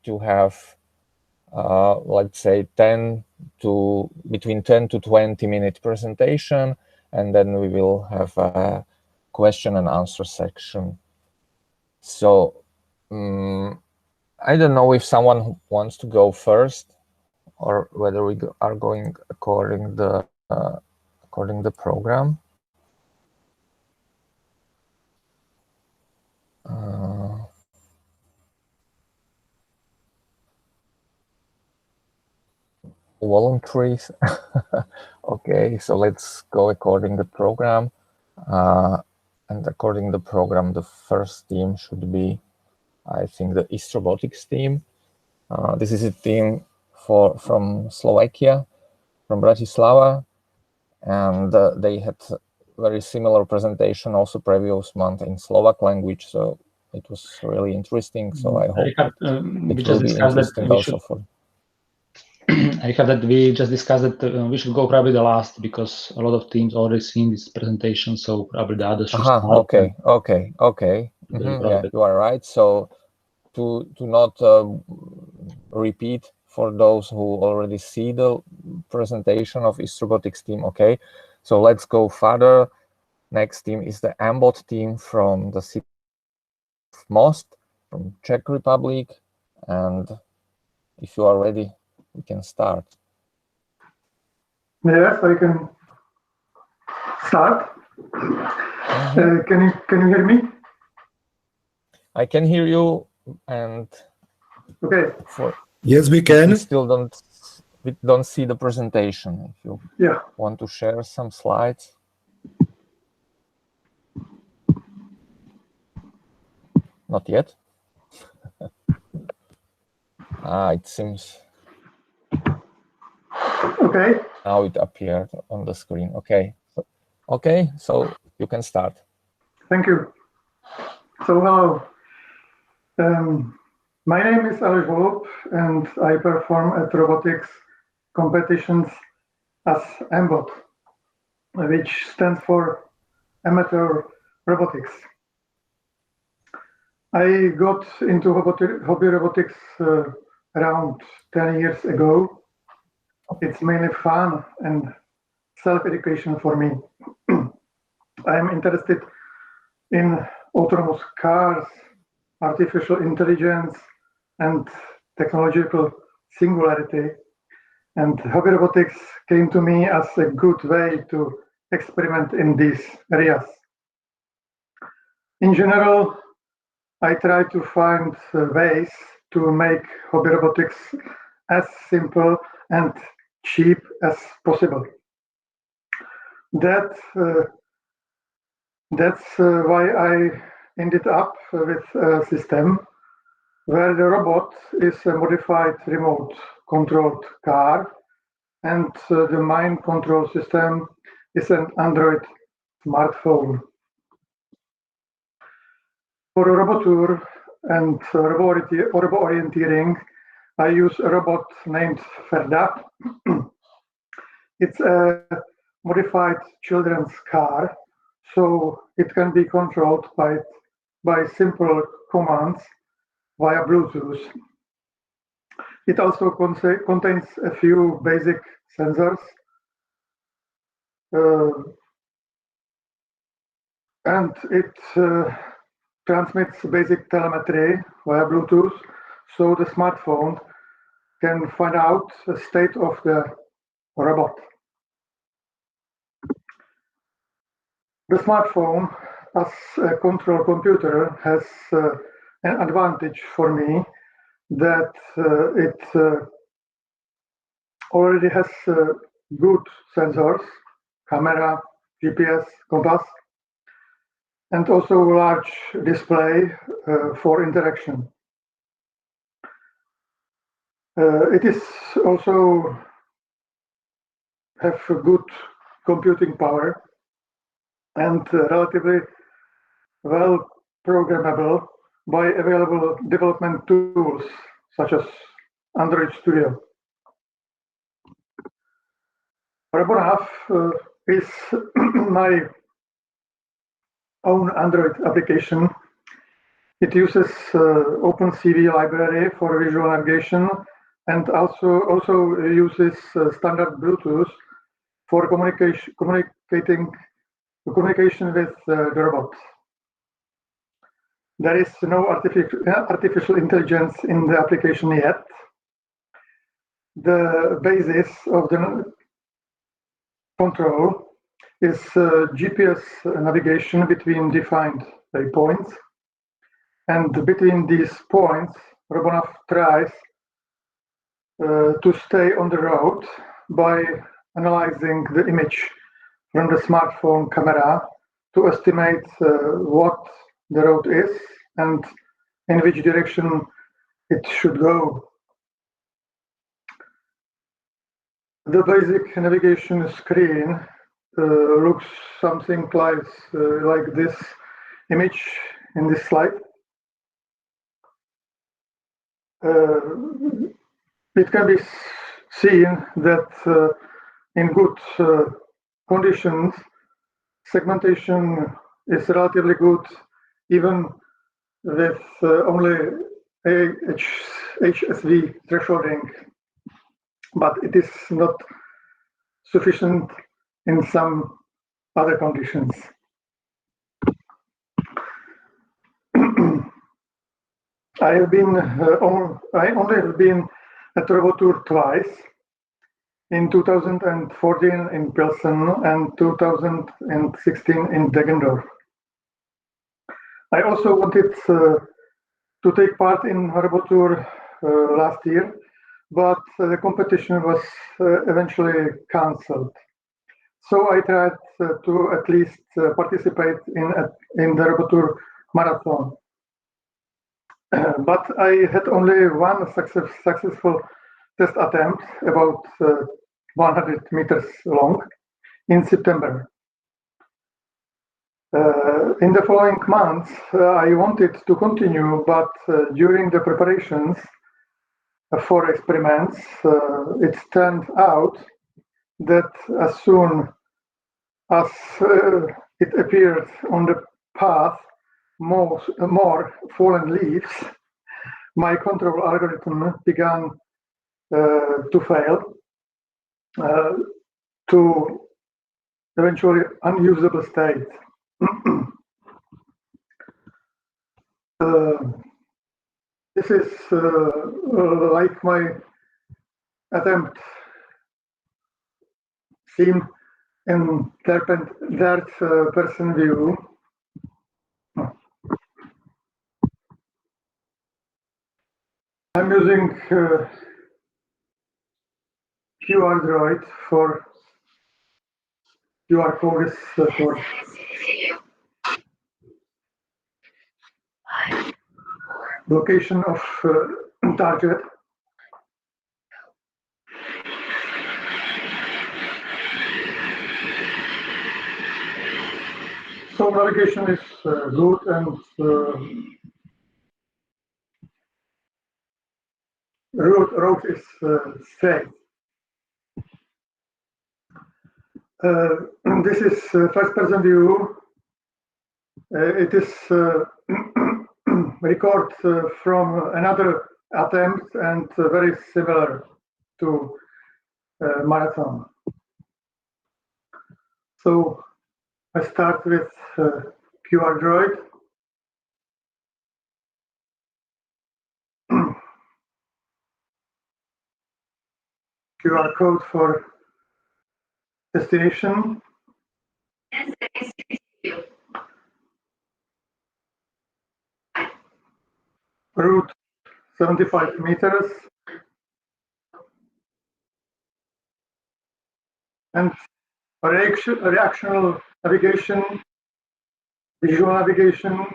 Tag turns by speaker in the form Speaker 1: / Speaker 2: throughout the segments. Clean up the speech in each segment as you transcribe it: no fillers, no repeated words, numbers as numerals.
Speaker 1: to have, let's say, between 10 to 20-minute presentation, and then we will have a question and answer section. So I don't know if someone wants to go first, or whether we are going according the program. Voluntaries. Okay, so let's go according the program. And according the program, the first team should be, I think, the Istrobotics team. This is a team from Slovakia, from Bratislava, and they had very similar presentation also previous month in Slovak language, so it was really interesting. So I hope it will be interesting also for.
Speaker 2: I have that we just discussed that we should go probably the last, because a lot of teams already seen this presentation, so probably the others should start.
Speaker 1: Okay. Yeah, you are right. So to not repeat for those who already see the presentation of Istrobotics team. Okay, so let's go further. Next team is the AmBot team from the city of Most, from Czech Republic, and if you are ready, we can start.
Speaker 3: Yes, I can start. Can you hear me?
Speaker 1: I can hear you, and
Speaker 3: okay.
Speaker 4: Yes, we can.
Speaker 1: We still don't see the presentation. If you want to share some slides. Not yet. It seems.
Speaker 3: Okay.
Speaker 1: Now it appeared on the screen. Okay. Okay, so you can start.
Speaker 3: Thank you. So hello. My name is Aleš Holub, and I perform at robotics competitions as AmBot, which stands for Amateur Robotics. I got into hobby robotics around 10 years ago. It's mainly fun and self-education for me. I'm interested in autonomous cars, artificial intelligence, and technological singularity. And hobby robotics came to me as a good way to experiment in these areas. In general, I try to find ways to make hobby robotics as simple and cheap as possible. That's why I ended up with a system where the robot is a modified remote controlled car, and the main control system is an Android smartphone. For Robotour and robo-orienteering, I use a robot named Ferda. It's a modified children's car, so it can be controlled by simple commands via Bluetooth. It also contains a few basic sensors, and it transmits basic telemetry via Bluetooth, so the smartphone can find out the state of the robot. The smartphone as a control computer has an advantage for me, that it already has good sensors, camera, GPS, compass, and also large display for interaction. It is also have a good computing power and relatively well programmable by available development tools such as Android Studio. Robonav is my own Android application, It uses OpenCV library for visual navigation and also uses standard Bluetooth for communication with the robot. There is no artificial intelligence in the application yet. The basis of the control is GPS navigation between defined waypoints. And between these points, RoboNav tries to stay on the road by analyzing the image from the smartphone camera to estimate what the road is and in which direction it should go. The basic navigation screen looks something like this image in this slide. It can be seen that in good conditions, segmentation is relatively good, even with only HSV thresholding, but it is not sufficient in some other conditions. I only have been at Robotour twice, in 2014 in Pilsen and 2016 in Deggendorf. I also wanted to take part in Robotour last year, but the competition was eventually cancelled. So I tried to at least participate in the Robotour marathon. But I had only one successful test attempt, about 100 meters long, in September. In the following months, I wanted to continue, but during the preparations for experiments, it turned out that as soon as it appeared on the path more fallen leaves, my control algorithm began to fail, to eventually unusable state. This is like my attempt seen in third-person view. I'm using QR droid for QR code is for location of target. So navigation is good and road is straight. This is first-person view. It is record from another attempt and very similar to marathon. So I start with QR droid. QR code for destination. Route 75 meters. And reactional navigation, visual navigation.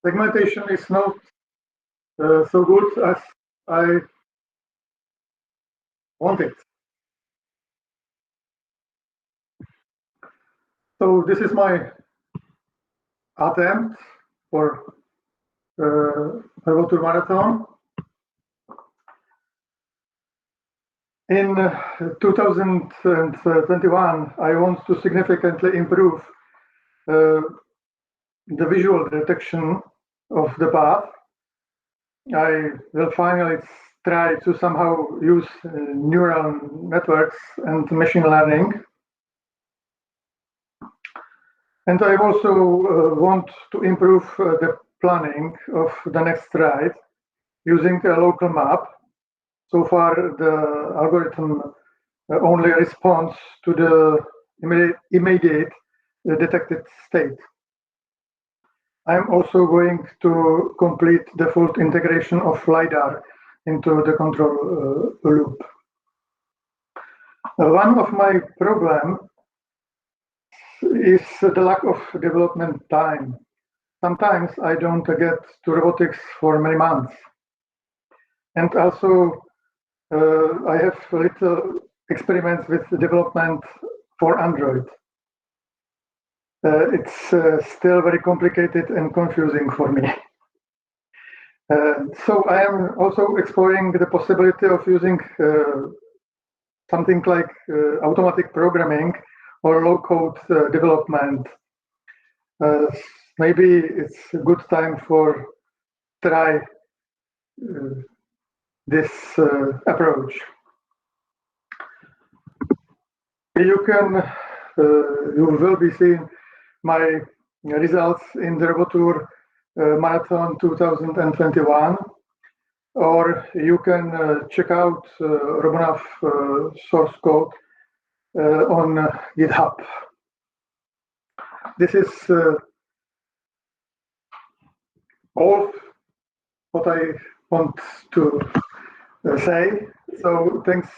Speaker 3: Segmentation is not so good as I wanted. So this is my attempt for Robotour marathon. In 2021, I want to significantly improve the visual detection of the path. I will finally try to somehow use neural networks and machine learning. And I also want to improve the planning of the next ride using a local map. So far, the algorithm only responds to the immediate detected state. I'm also going to complete the full integration of LiDAR into the control loop. One of my problems is the lack of development time. Sometimes I don't get to robotics for many months. And also, I have little experiments with development for Android. It's still very complicated and confusing for me. So I am also exploring the possibility of using something like automatic programming or low-code development. Maybe it's a good time for try this approach. You will be seeing my results in the Robotour Marathon 2021, or you can check out Robonav source code on GitHub. This is all what I want to say. So thanks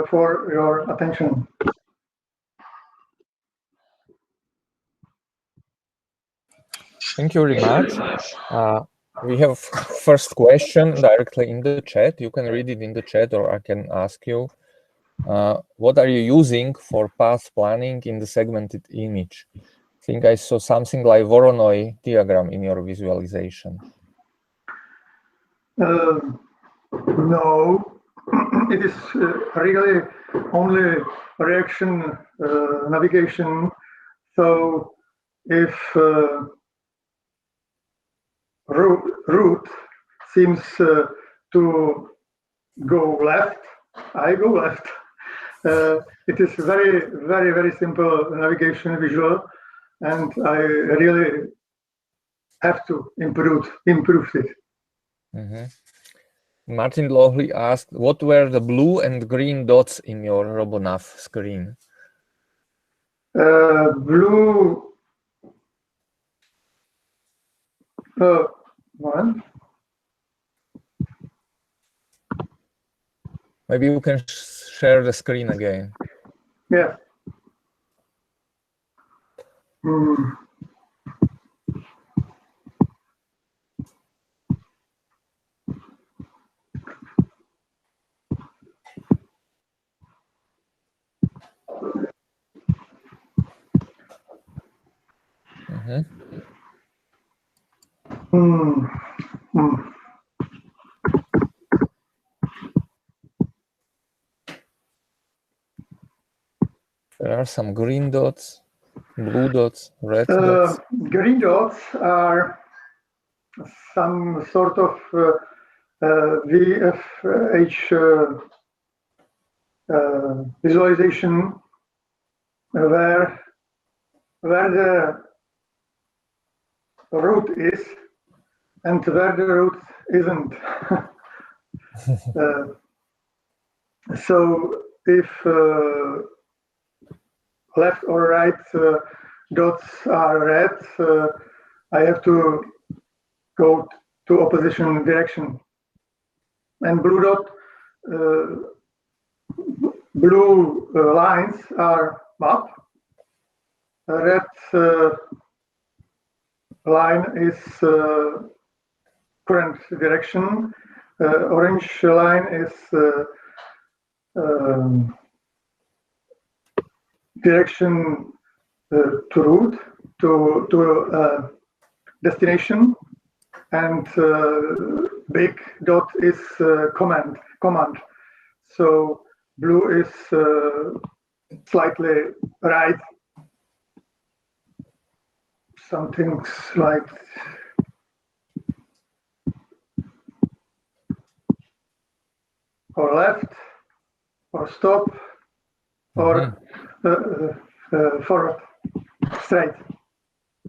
Speaker 3: for your attention.
Speaker 1: Thank you very much. We have first question directly in the chat. You can read it in the chat, or I can ask you. What are you using for path planning in the segmented image? I think I saw something like Voronoi diagram in your visualization.
Speaker 3: No, it is really only reaction navigation. So if route seems to go left, I go left. It is very, very, very simple navigation visual, and I really have to improve it.
Speaker 1: Mm-hmm. Martin Lohley asked, what were the blue and green dots in your Robonav screen?
Speaker 3: Blue one.
Speaker 1: Maybe you can share the screen again.
Speaker 3: Yeah.
Speaker 1: There are some green dots, blue dots, red dots.
Speaker 3: Green dots are some sort of VFH visualization where the route is and where the route isn't. So if left or right dots are red, I have to go to opposition direction. And blue lines are up. Red line is current direction. Orange line is direction to route, to destination, and big dot is command. So blue is slightly right. Something like or left, or stop, or forward, straight.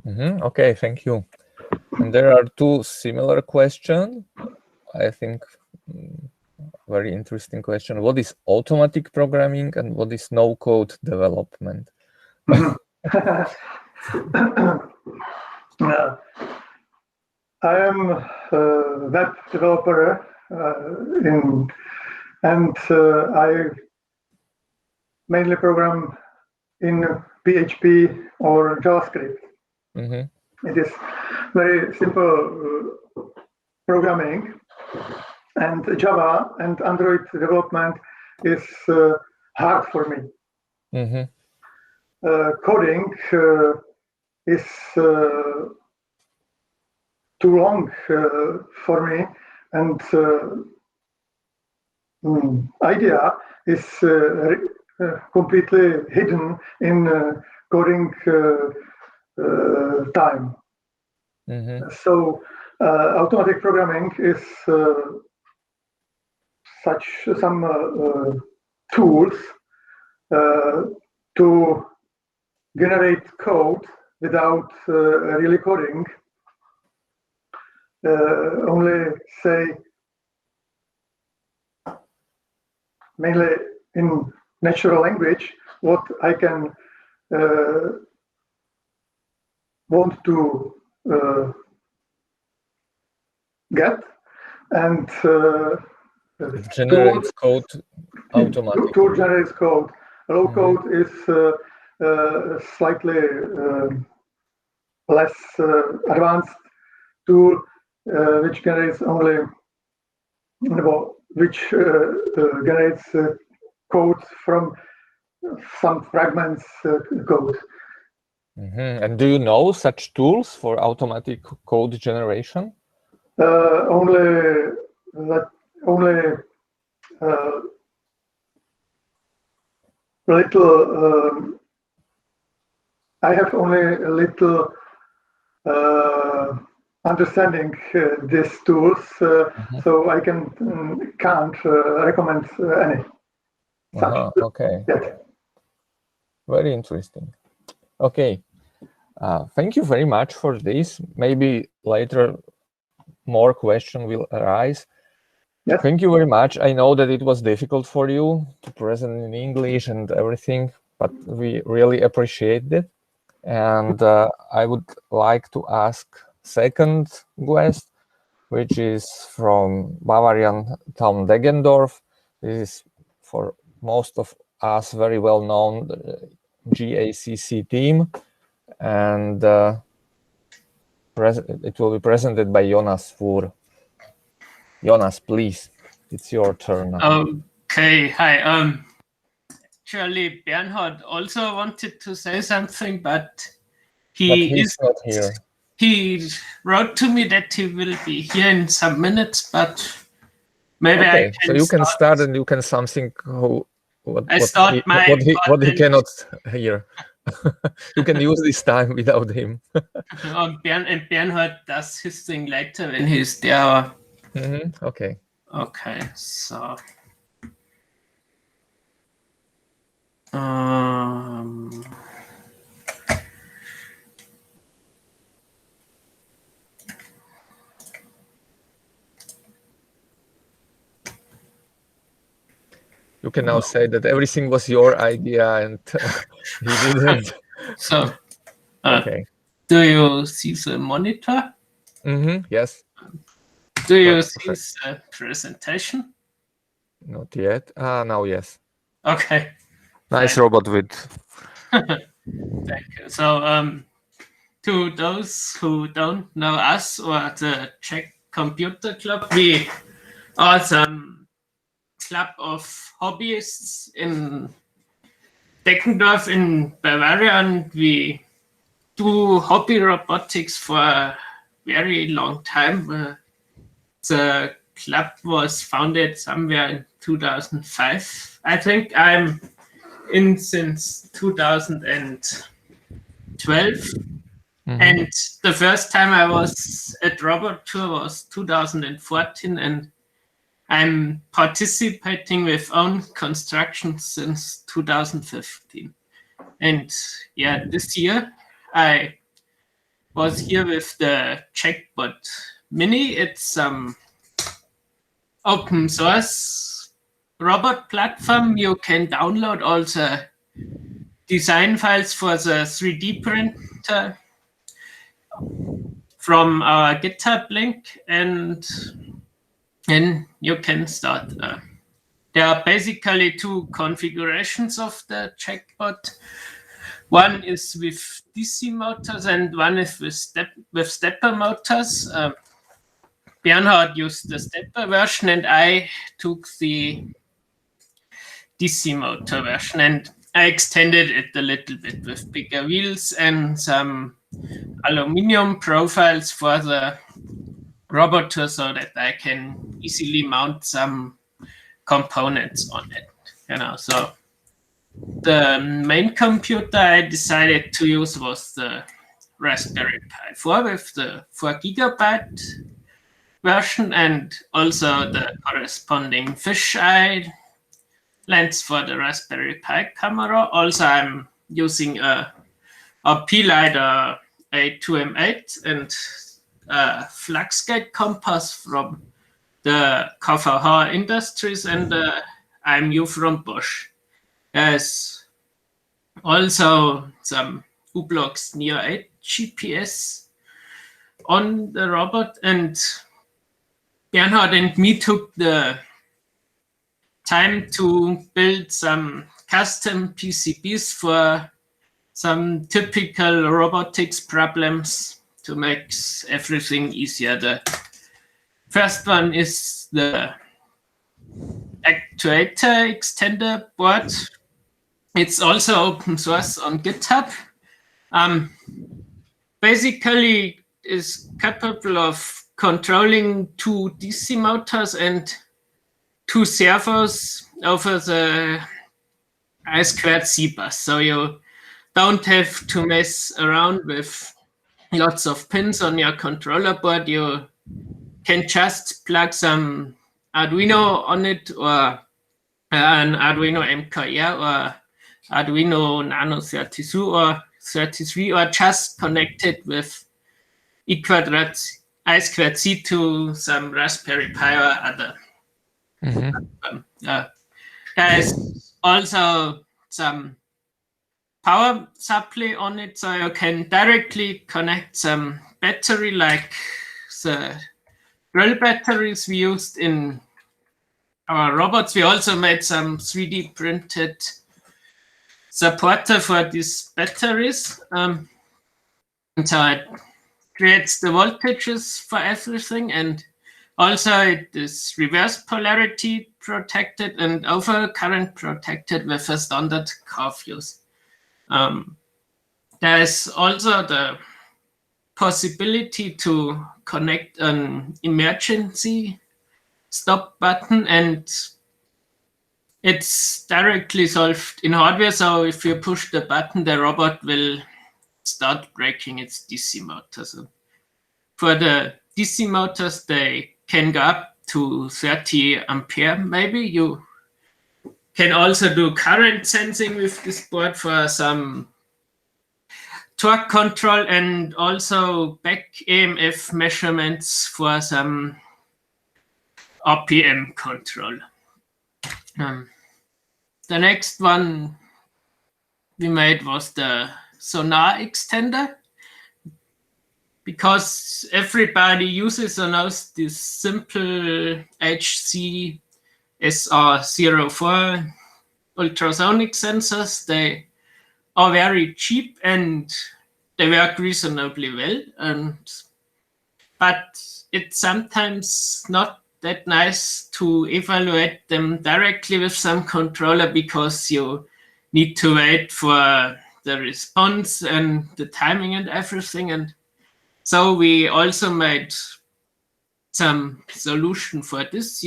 Speaker 1: Okay, thank you. And there are two similar questions. I think very interesting question. What is automatic programming and what is no-code development?
Speaker 3: I am a web developer and I mainly program in PHP or JavaScript. It is very simple programming, and Java and Android development is hard for me. Coding is too long for me, and idea is completely hidden in coding time. So automatic programming is some tools to generate code without really coding. Only say mainly in natural language what I can want to get, and
Speaker 1: it generates code automatically.
Speaker 3: Tool generates code. Low code is slightly less advanced tool, which generates only generates code from some fragments code.
Speaker 1: And do you know such tools for automatic code generation?
Speaker 3: Only little. I have only a little understanding these tools, so I can't recommend any.
Speaker 1: Okay.
Speaker 3: Yet.
Speaker 1: Very interesting. Okay. Thank you very much for this. Maybe later more questions will arise.
Speaker 3: Yes.
Speaker 1: Thank you very much. I know that it was difficult for you to present in English and everything, but we really appreciate it. And I would like to ask second guest, which is from Bavarian town Deggendorf. This is for most of us very well known JECC team, and it will be presented by Jonas Fur. Jonas, please, it's your turn now.
Speaker 4: Okay, hi. Actually, Bernhard also wanted to say something, but
Speaker 1: he's not here.
Speaker 4: He wrote to me that he will be here in some minutes, but maybe
Speaker 1: okay,
Speaker 4: I can
Speaker 1: so you can start and you can something what he cannot hear. You can use this time without him.
Speaker 4: And Bernhard does his thing later when he's there.
Speaker 1: Okay.
Speaker 4: Okay, so
Speaker 1: you can now say that everything was your idea and he didn't.
Speaker 4: So,
Speaker 1: okay.
Speaker 4: Do you see the monitor?
Speaker 1: Yes.
Speaker 4: Do you see the presentation?
Speaker 1: Not yet. Now yes.
Speaker 4: Okay.
Speaker 1: Nice robot with.
Speaker 4: Thank you. So, to those who don't know us or the JECC Computer Club, we are some club of hobbyists in Deggendorf in Bavaria, and we do hobby robotics for a very long time. The club was founded somewhere in 2005. I think I'm in since 2012. And the first time I was at Robotour was 2014, and I'm participating with own construction since 2015. And yeah, this year I was here with the JECC Mini. It's open source robot platform. You can download all the design files for the 3D printer from our GitHub link, and then you can start. There are basically two configurations of the JECC. One is with DC motors and one is with stepper motors. Bernhard used the stepper version and I took the DC motor version, and I extended it a little bit with bigger wheels and some aluminum profiles for the Robotour so that I can easily mount some components on it. So the main computer I decided to use was the Raspberry Pi 4 with the 4 GB version and also the corresponding fisheye lens for the Raspberry Pi camera. Also, I'm using a P-Lidar A2M8 and a Fluxgate compass from the KVH Industries and IMU from Bosch. There's also some U-Blocks Neo 8 GPS on the robot, and Bernhard and me took the time to build some custom PCBs for some typical robotics problems to make everything easier. The first one is the actuator extender board. It's also open source on GitHub. Basically, is capable of controlling 2 DC motors and 2 servos over the I2C bus. So you don't have to mess around with lots of pins on your controller board. You can just plug some Arduino on it, or an Arduino MKR or Arduino Nano 32 or 33, or just connect it with I2C to some Raspberry Pi or other. There is also some power supply on it, so you can directly connect some battery like the drill batteries we used in our robots. We also made some 3D printed supporter for these batteries. So it creates the voltages for everything, and also it is reverse polarity protected and overcurrent protected with a standard car fuse. There is also the possibility to connect an emergency stop button, and it's directly solved in hardware. So if you push the button, the robot will start braking its DC motor. So for the DC motors, they can go up to 30 ampere. Maybe you can also do current sensing with this board for some torque control and also back EMF measurements for some RPM control. The next one we made was the sonar extender, because everybody uses or knows this simple HC SR04 ultrasonic sensors. They are very cheap and they work reasonably well, but it's sometimes not that nice to evaluate them directly with some controller, because you need to wait for the response and the timing and everything. And so we also made some solution for this.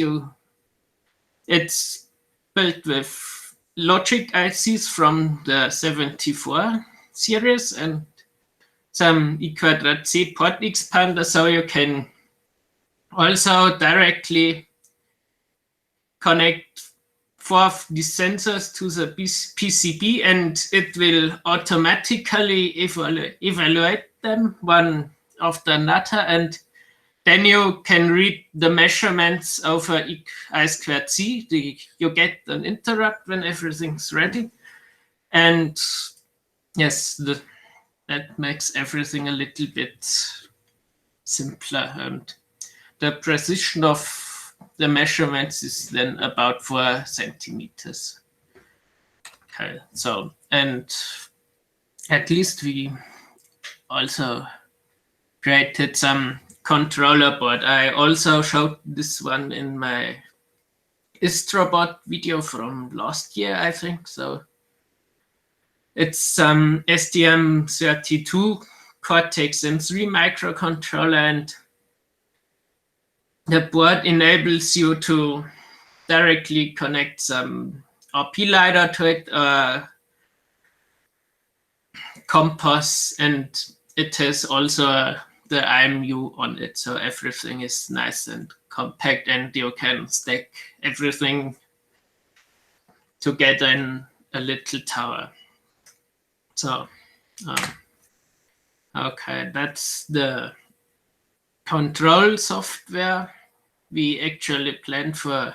Speaker 4: It's built with logic ICs from the 74 series and some E2C port expander, so you can also directly connect 4 of these sensors to the PCB, and it will automatically evaluate them one after another, and then you can read the measurements over I2C. You get an interrupt when everything's ready. And yes, that makes everything a little bit simpler. And the precision of the measurements is then about 4 centimeters. Okay, so, and at least we also created some controller board. I also showed this one in my Istrobot video from last year, I think. So it's some STM32 Cortex M3 microcontroller, and the board enables you to directly connect some RP LiDAR to it, compass, and it has also the IMU on it, so everything is nice and compact, and you can stack everything together in a little tower. So, okay, that's the control software we actually planned for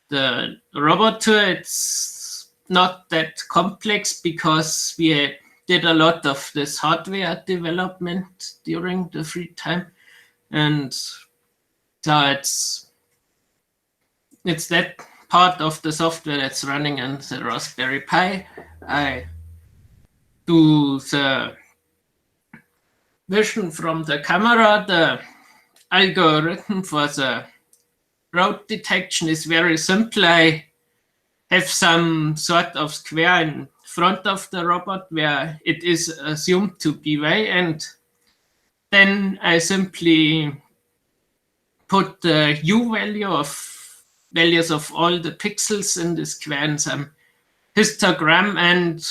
Speaker 4: the Robotour. It's not that complex because we did a lot of this hardware development during the free time, and so it's that part of the software that's running on the Raspberry Pi. I do the vision from the camera. The algorithm for the road detection is very simple. I have some sort of square in front of the robot where it is assumed to be way, and then I simply put the U values of all the pixels in the square in some histogram and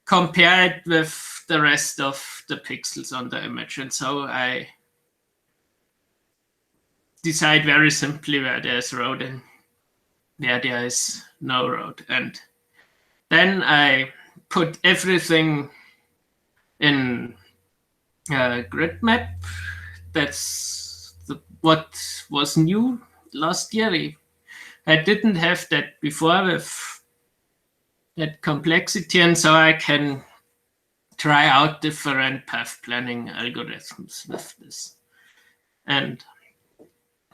Speaker 4: compare it with the rest of the pixels on the image. And so I decide very simply where there's road and where there is no road. And then I put everything in a grid map. That's what was new last year. I didn't have that before with that complexity, and so I can try out different path planning algorithms with this. And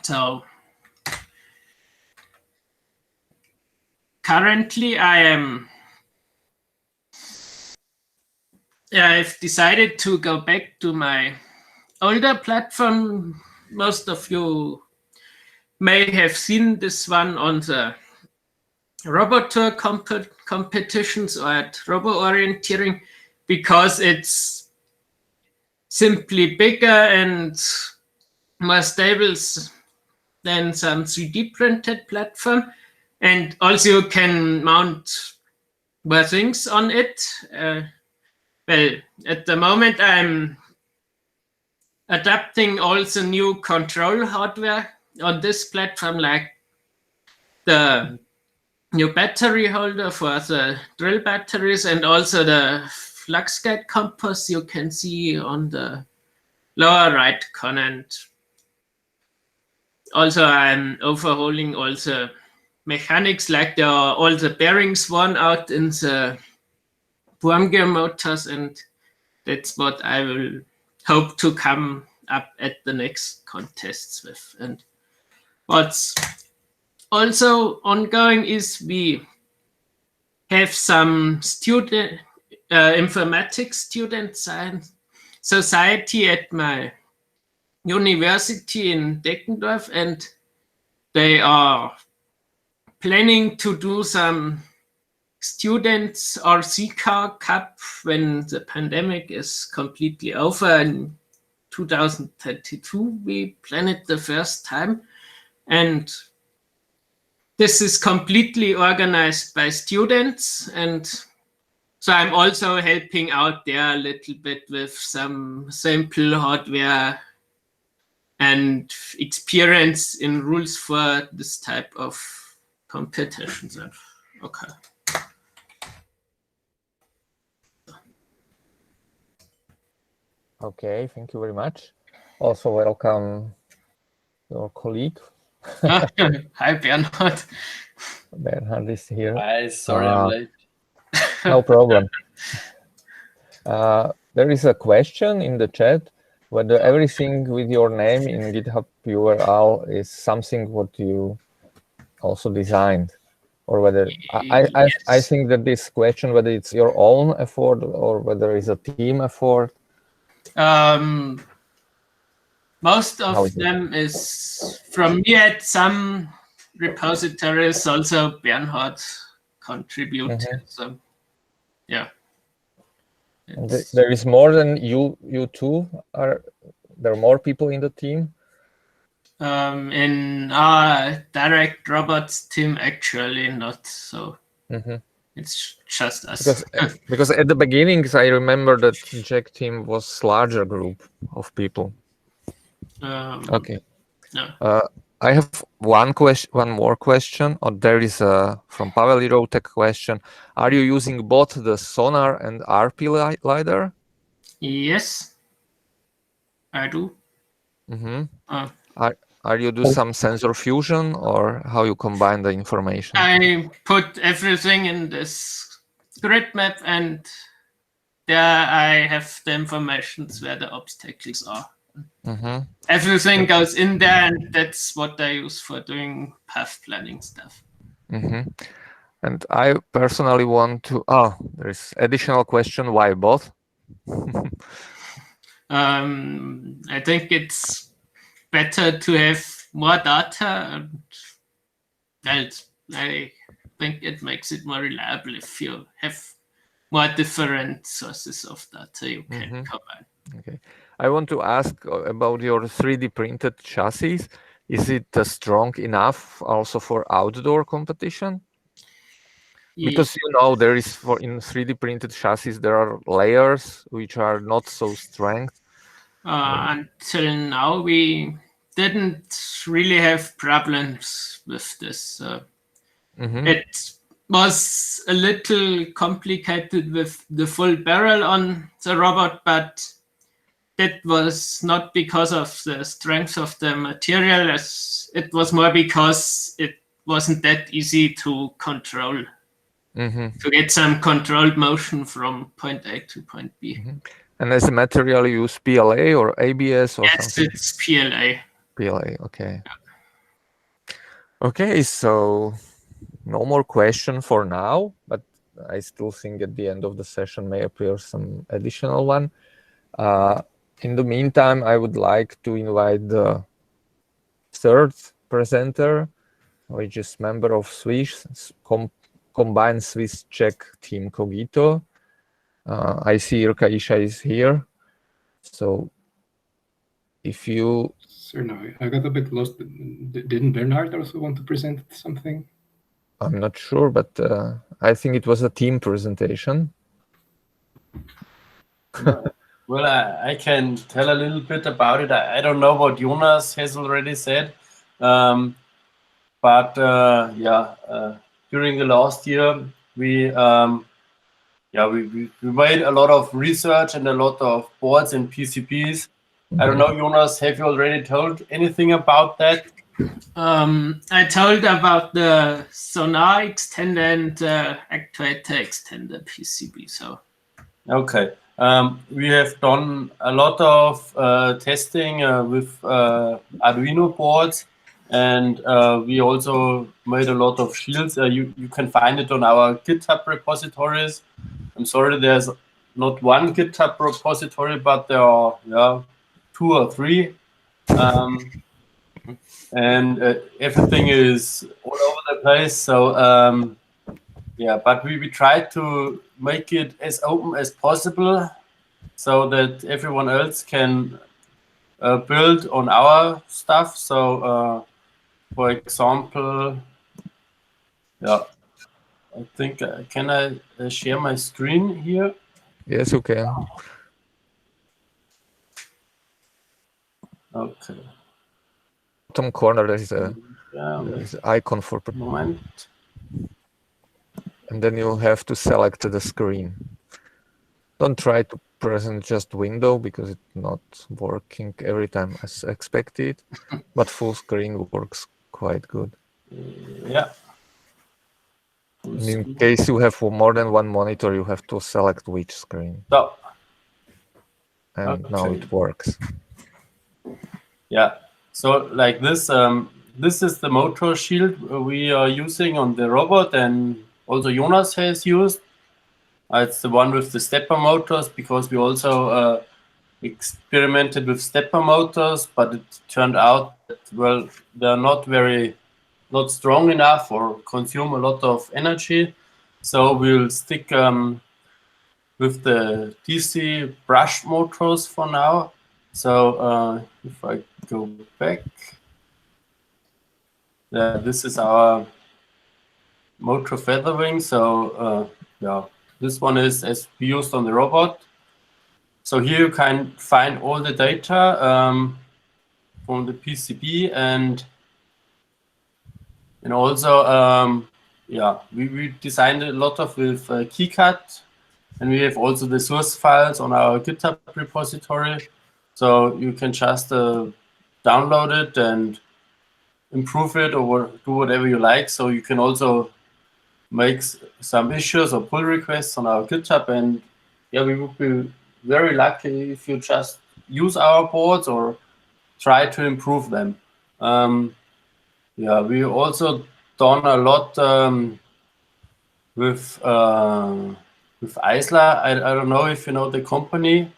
Speaker 4: so currently I've decided to go back to my older platform. Most of you may have seen this one on the Robotour competitions or at RoboOrientierung, because it's simply bigger and more stable than some 3D printed platform. And also you can mount more things on it. Well, at the moment I'm adapting also new control hardware on this platform, like the new battery holder for the drill batteries, and also the flux gate compass you can see on the lower right corner. And also I'm overhauling all the mechanics, like there are all the bearings worn out in the worm gear motors, and that's what I will hope to come up at the next contests with. And what's also ongoing is we have some student informatics student science society at my university in Deckendorf, and they are planning to do some students RC car cup when the pandemic is completely over in 2022 we planned it the first time, and this is completely organized by students, and so I'm also helping out there a little bit with some sample hardware and experience in rules for this type of competitions. Okay.
Speaker 1: Okay, thank you very much. Also welcome your colleague.
Speaker 4: Hi, Bernhard.
Speaker 1: Bernhard is here.
Speaker 5: Hi, sorry I'm late.
Speaker 1: No problem. There is a question in the chat whether everything with your name in GitHub URL is something what you also designed, or whether I think that this question, whether it's your own effort or whether it's a team effort.
Speaker 4: Most of them is from me at some repositories. Also Bernhard contributed. So yeah.
Speaker 1: There is more than you two. Are there more people in the team?
Speaker 4: In our direct robots team, actually not. So it's just us.
Speaker 1: Because at the beginnings, I remember that JECC team was larger group of people. Okay.
Speaker 4: No.
Speaker 1: I have one more question. Or there is a from Pavel Iroutek question. Are you using both the sonar and RP LiDAR?
Speaker 4: Yes, I do.
Speaker 1: Are you do some sensor fusion, or how you combine the information?
Speaker 4: I put everything in this grid map, and there I have the informations where the obstacles are. Everything goes in there, and that's what I use for doing path planning stuff.
Speaker 1: And I personally want to. There is additional question. Why both?
Speaker 4: I think it's better to have more data, and I think it makes it more reliable if you have more different sources of data you can combine.
Speaker 1: Okay. I want to ask about your 3D printed chassis. Is it strong enough also for outdoor competition? Because there is in 3D printed chassis there are layers which are not so strong.
Speaker 4: Until now, we didn't really have problems with this. It was a little complicated with the full barrel on the robot, but it was not because of the strength of the material, as it was more because it wasn't that easy to control, to get some controlled motion from point A to point B.
Speaker 1: And as a material, you use PLA or ABS or something?
Speaker 4: Yes, it's PLA.
Speaker 1: PLA, okay. Okay, so no more question for now, but I still think at the end of the session may appear some additional one. In the meantime, I would like to invite the third presenter, which is member of Swiss combined Swiss Czech team Cogito. I see Jirka Iša is here. So if you...
Speaker 6: Sir, no, I got a bit lost. Didn't Bernhard also want to present something?
Speaker 1: I'm not sure, but I think it was a team presentation.
Speaker 5: Well, I can tell a little bit about it. I don't know what Jonas has already said, but during the last year, we made a lot of research and a lot of boards and PCBs. I don't know, Jonas, have you already told anything about that?
Speaker 4: I told about the sonar extender and actuator extender PCB. So
Speaker 5: okay. We have done a lot of testing with Arduino boards, and we also made a lot of shields. You can find it on our GitHub repositories. I'm sorry, there's not one GitHub repository, but there are 2 or 3. And everything is all over the place. So but we tried to make it as open as possible so that everyone else can built on our stuff. So, for example, yeah, I think, can I share my screen here?
Speaker 1: Yes, you can.
Speaker 5: Okay.
Speaker 1: Bottom corner there is
Speaker 5: Yeah,
Speaker 1: an icon for,
Speaker 5: moment.
Speaker 1: and then you have to select the screen. Don't try to present just window because it's not working every time as expected, but full screen works quite good.
Speaker 5: Yeah.
Speaker 1: And in case you have more than one monitor, you have to select which screen.
Speaker 5: So,
Speaker 1: And now it works.
Speaker 5: yeah. So like this, this is the motor shield we are using on the robot, and also Jonas has used. It's the one with the stepper motors, because we also experimented with stepper motors, but it turned out that, well, they're not strong enough or consume a lot of energy. So we'll stick with the DC brush motors for now. So if I go back, this is our motor feather wing. So yeah, this one is as used on the robot. So here you can find all the data from the PCB, and also yeah, we designed a lot of with KiCad, and we have also the source files on our GitHub repository. So you can just download it and improve it or do whatever you like. So you can also make some issues or pull requests on our GitHub, and yeah, we would be very lucky if you just use our boards or try to improve them. Yeah, we also done a lot with Isla. I don't know if you know the company.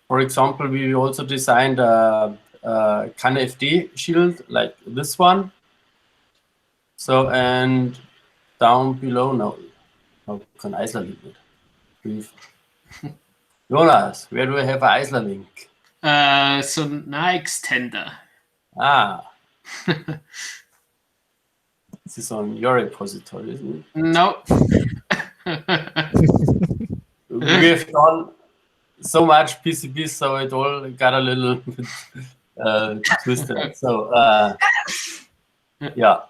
Speaker 5: For example, we also designed a CanFD shield like this one. So, and down below, no, how can Isla link it? Please. Jonas, where do I have an Isla link?
Speaker 4: So now extender.
Speaker 5: Ah. This is on your repository, isn't it?
Speaker 4: No.
Speaker 5: We have done so much PCBs, so it all got a little bit twisted. So yeah.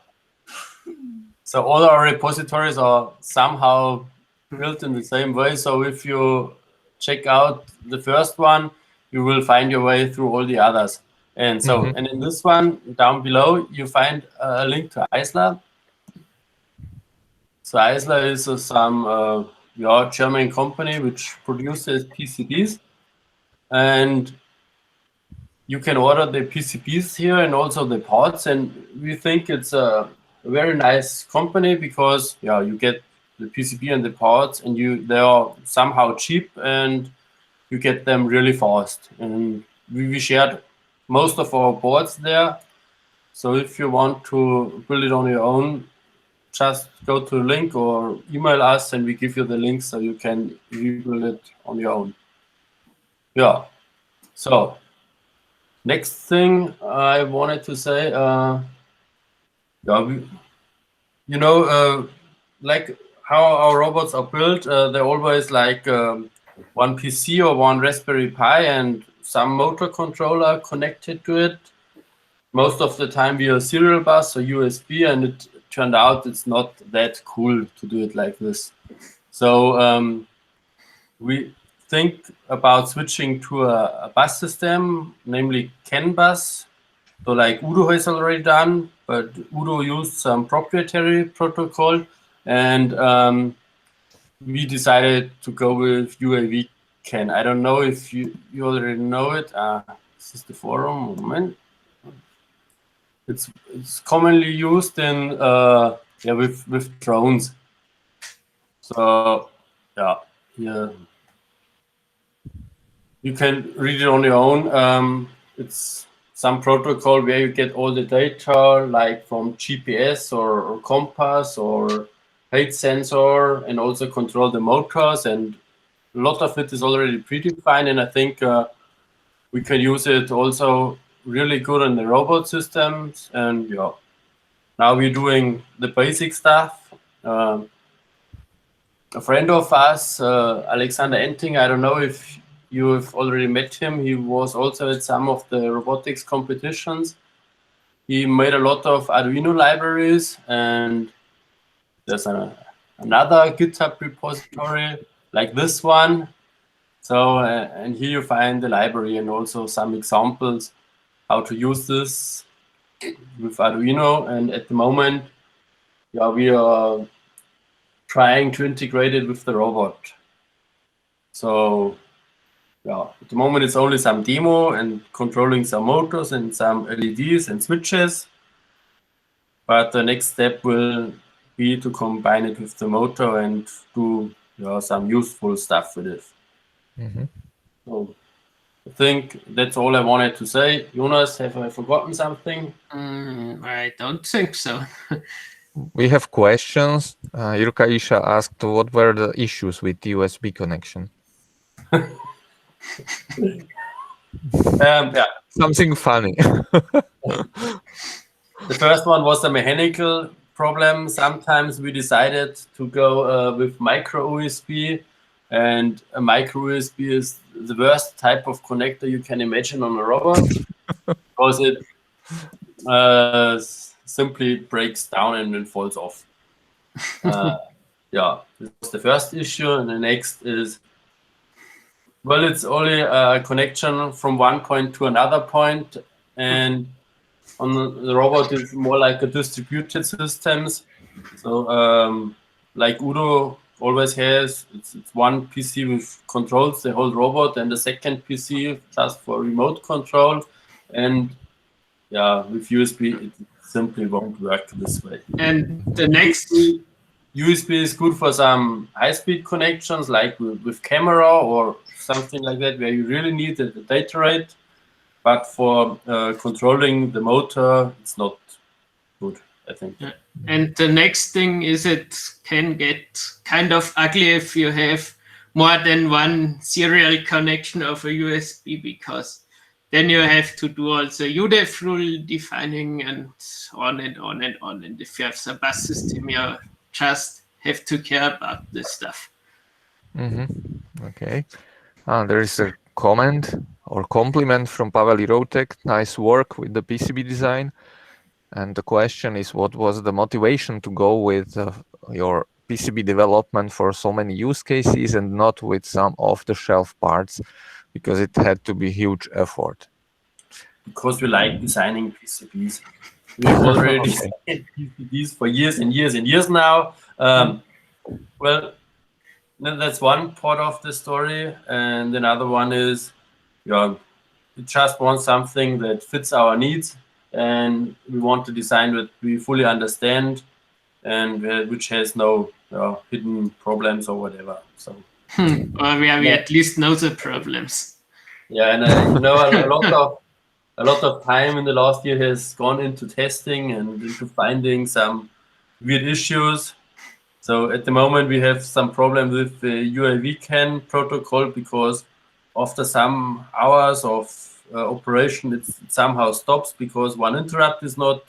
Speaker 5: So all our repositories are somehow built in the same way. So if you check out the first one, you will find your way through all the others. And so, and in this one down below, you find a link to Isla. So Isla is some German company which produces PCBs, and you can order the PCBs here and also the parts. And we think it's a very nice company because you get the PCB and the parts, and they are somehow cheap, and you get them really fast. And we shared most of our boards there. So if you want to build it on your own, just go to the link or email us, and we give you the link so you can rebuild it on your own. Yeah. So next thing I wanted to say, like how our robots are built, they're always like one PC or one Raspberry Pi and some motor controller connected to it. Most of the time via serial bus or USB, and it turned out it's not that cool to do it like this. So we think about switching to a bus system, namely CAN bus. So like Udo has already done, but Udo used some proprietary protocol, and we decided to go with UAV CAN. I don't know if you already know it. This is the forum moment. It's commonly used in with drones. So yeah, you can read it on your own. It's some protocol where you get all the data, like from GPS or compass or height sensor, and also control the motors. And a lot of it is already predefined. And I think we can use it also really good in the robot systems. And yeah, now we're doing the basic stuff. A friend of us, Alexander Enting, I don't know if you have already met him. He was also at some of the robotics competitions. He made a lot of Arduino libraries, and there's another GitHub repository like this one. So, and here you find the library and also some examples how to use this with Arduino. And at the moment, yeah, we are trying to integrate it with the robot. So, yeah, at the moment it's only some demo and controlling some motors and some LEDs and switches. But the next step will be to combine it with the motor and do some useful stuff with it. So I think that's all I wanted to say. Jonas, have I forgotten something?
Speaker 4: I don't think so.
Speaker 1: We have questions. Jirka Iša asked what were the issues with the USB connection.
Speaker 5: Yeah.
Speaker 1: Something funny.
Speaker 5: The first one was a mechanical problem. Sometimes we decided to go with micro USB, and a micro USB is the worst type of connector you can imagine on a robot because it simply breaks down and then falls off. Yeah, this was the first issue, and the next is, well, it's only a connection from one point to another point, and on the robot it's more like a distributed systems. So like Udo always has, it's one PC with controls the whole robot, and the second PC just for remote control. And yeah, with USB it simply won't work this way.
Speaker 4: And the next
Speaker 5: USB is good for some high-speed connections, like with camera or something like that, where you really need the data rate. But for controlling the motor, it's not good, I think.
Speaker 4: Yeah. And the next thing is it can get kind of ugly if you have more than one serial connection of a USB, because then you have to do also UDEF rule defining and on and on and on. And if you have the bus system, you just have to care about this stuff.
Speaker 1: Okay. There is a comment or compliment from Pavel Iroutek. Nice work with the PCB design. And the question is, what was the motivation to go with your PCB development for so many use cases and not with some off-the-shelf parts, because it had to be huge effort?
Speaker 5: Because we like designing PCBs. We've already designed PCBs for years and years and years now. Well, that's one part of the story. And another one is, we just want something that fits our needs. And we want to design that we fully understand and which has no hidden problems or whatever. So,
Speaker 4: or where we at least know the problems.
Speaker 5: Yeah, and a lot of time in the last year has gone into testing and into finding some weird issues. So at the moment we have some problem with the UAV CAN protocol, because after some hours of operation it somehow stops because one interrupt is not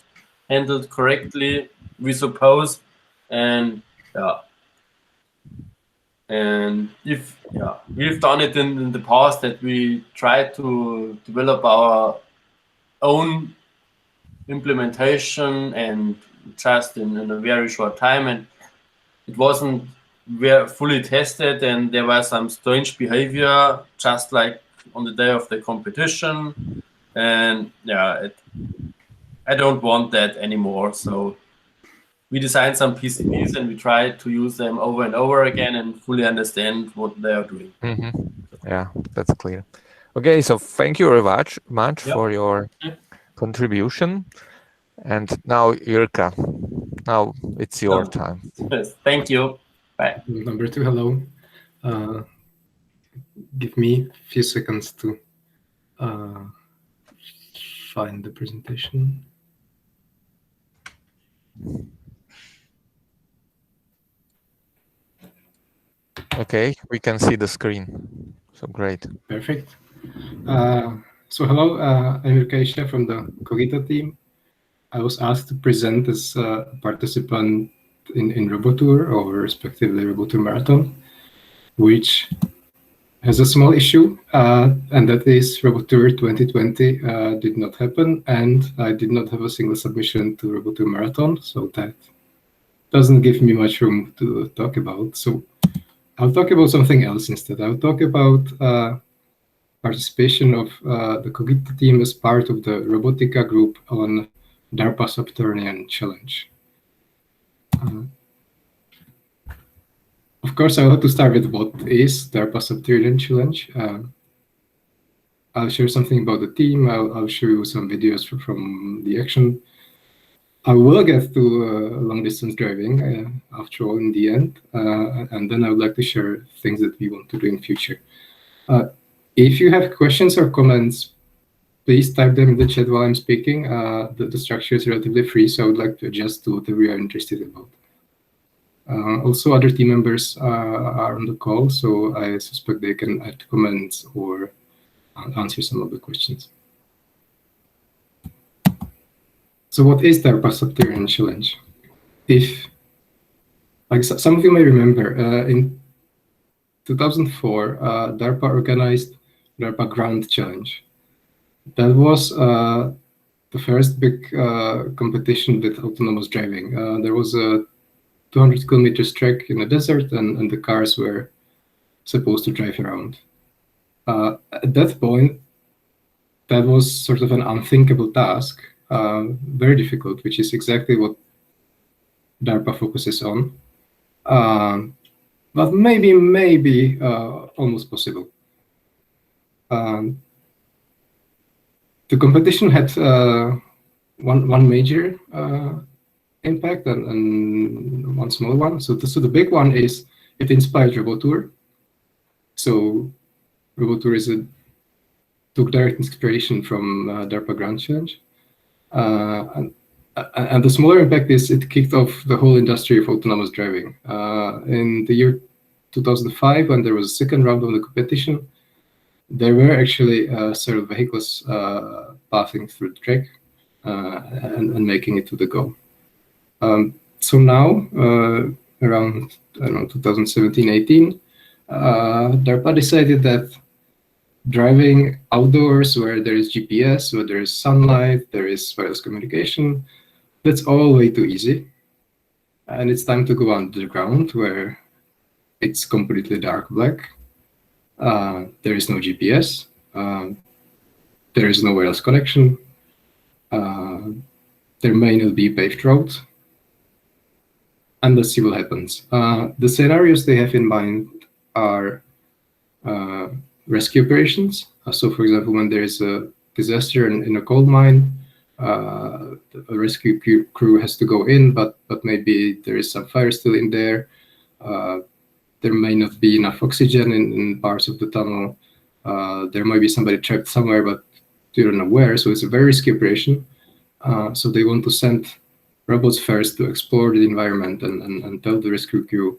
Speaker 5: handled correctly, we suppose. And we've done it in the past that we tried to develop our own implementation and just in a very short time, and it wasn't fully tested, and there was some strange behavior just like on the day of the competition. And I don't want that anymore. So we designed some PCBs and we tried to use them over and over again and fully understand what they are doing.
Speaker 1: Yeah, that's clear. Okay, so thank you very much for your contribution. And now, Jirka, now it's your time.
Speaker 5: Yes, thank you. Bye.
Speaker 6: Number 2, hello. Give me a few seconds to find the presentation.
Speaker 1: Okay, we can see the screen. So great.
Speaker 6: Perfect. So hello, I'm Jirka Iša from the Cogito team. I was asked to present as a participant in Robotour, or respectively Robotour Marathon, which has a small issue, and that is Robotour 2020 did not happen, and I did not have a single submission to Robotour Marathon, so that doesn't give me much room to talk about. So I'll talk about something else instead. I'll talk about participation of the Cogito team as part of the Robotika group on DARPA Subterranean Challenge. Of course, I want to start with what is DARPA Subterranean Challenge. I'll share something about the team. I'll show you some videos from the action. I will get to long-distance driving after all in the end, and then I would like to share things that we want to do in future. If you have questions or comments, please type them in the chat while I'm speaking. The structure is relatively free, so I would like to adjust to whatever you are interested about. Also, other team members are on the call, so I suspect they can add comments or answer some of the questions. So what is DARPA Subterranean Challenge? If, like some of you may remember, in 2004, DARPA organized DARPA Ground Challenge. That was the first big competition with autonomous driving. There was a 200 kilometers trek in the desert, and the cars were supposed to drive around. At that point, that was sort of an unthinkable task, very difficult, which is exactly what DARPA focuses on. But maybe almost possible. The competition had one major impact and one small one. So the big one is it inspired Robotour. So Robotour took direct inspiration from DARPA Ground Challenge. And the smaller impact is it kicked off the whole industry of autonomous driving. In the year 2005, when there was a second round of the competition, there were actually several vehicles passing through the track and making it to the goal. So now, around, I don't know, 2017-18, DARPA decided that driving outdoors where there is GPS, where there is sunlight, there is wireless communication, that's all way too easy. And it's time to go underground where it's completely dark black. There is no GPS. There is no wireless connection. There may not be paved roads. And let's see what happens. The scenarios they have in mind are rescue operations. So, for example, when there is a disaster in a coal mine, a rescue crew has to go in, but maybe there is some fire still in there. There may not be enough oxygen in parts of the tunnel. There might be somebody trapped somewhere, but you don't know where. So it's a very risky operation. So they want to send robots first to explore the environment and tell the rescue crew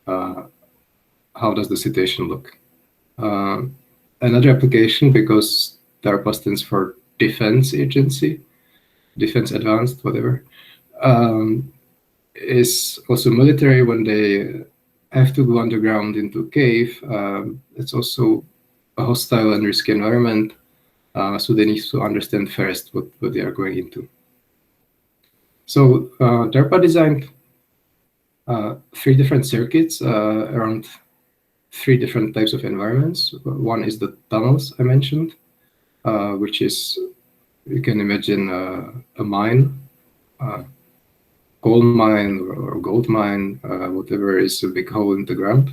Speaker 6: how does the situation look. Another application, because DARPA stands for Defense Agency, Defense Advanced, whatever, is also military. When they have to go underground into a cave, it's also a hostile and risky environment, so they need to understand first what they are going into. So DARPA designed 3 different circuits around 3 different types of environments. One is the tunnels I mentioned, which is, you can imagine a mine, coal mine or gold mine, whatever is a big hole in the ground.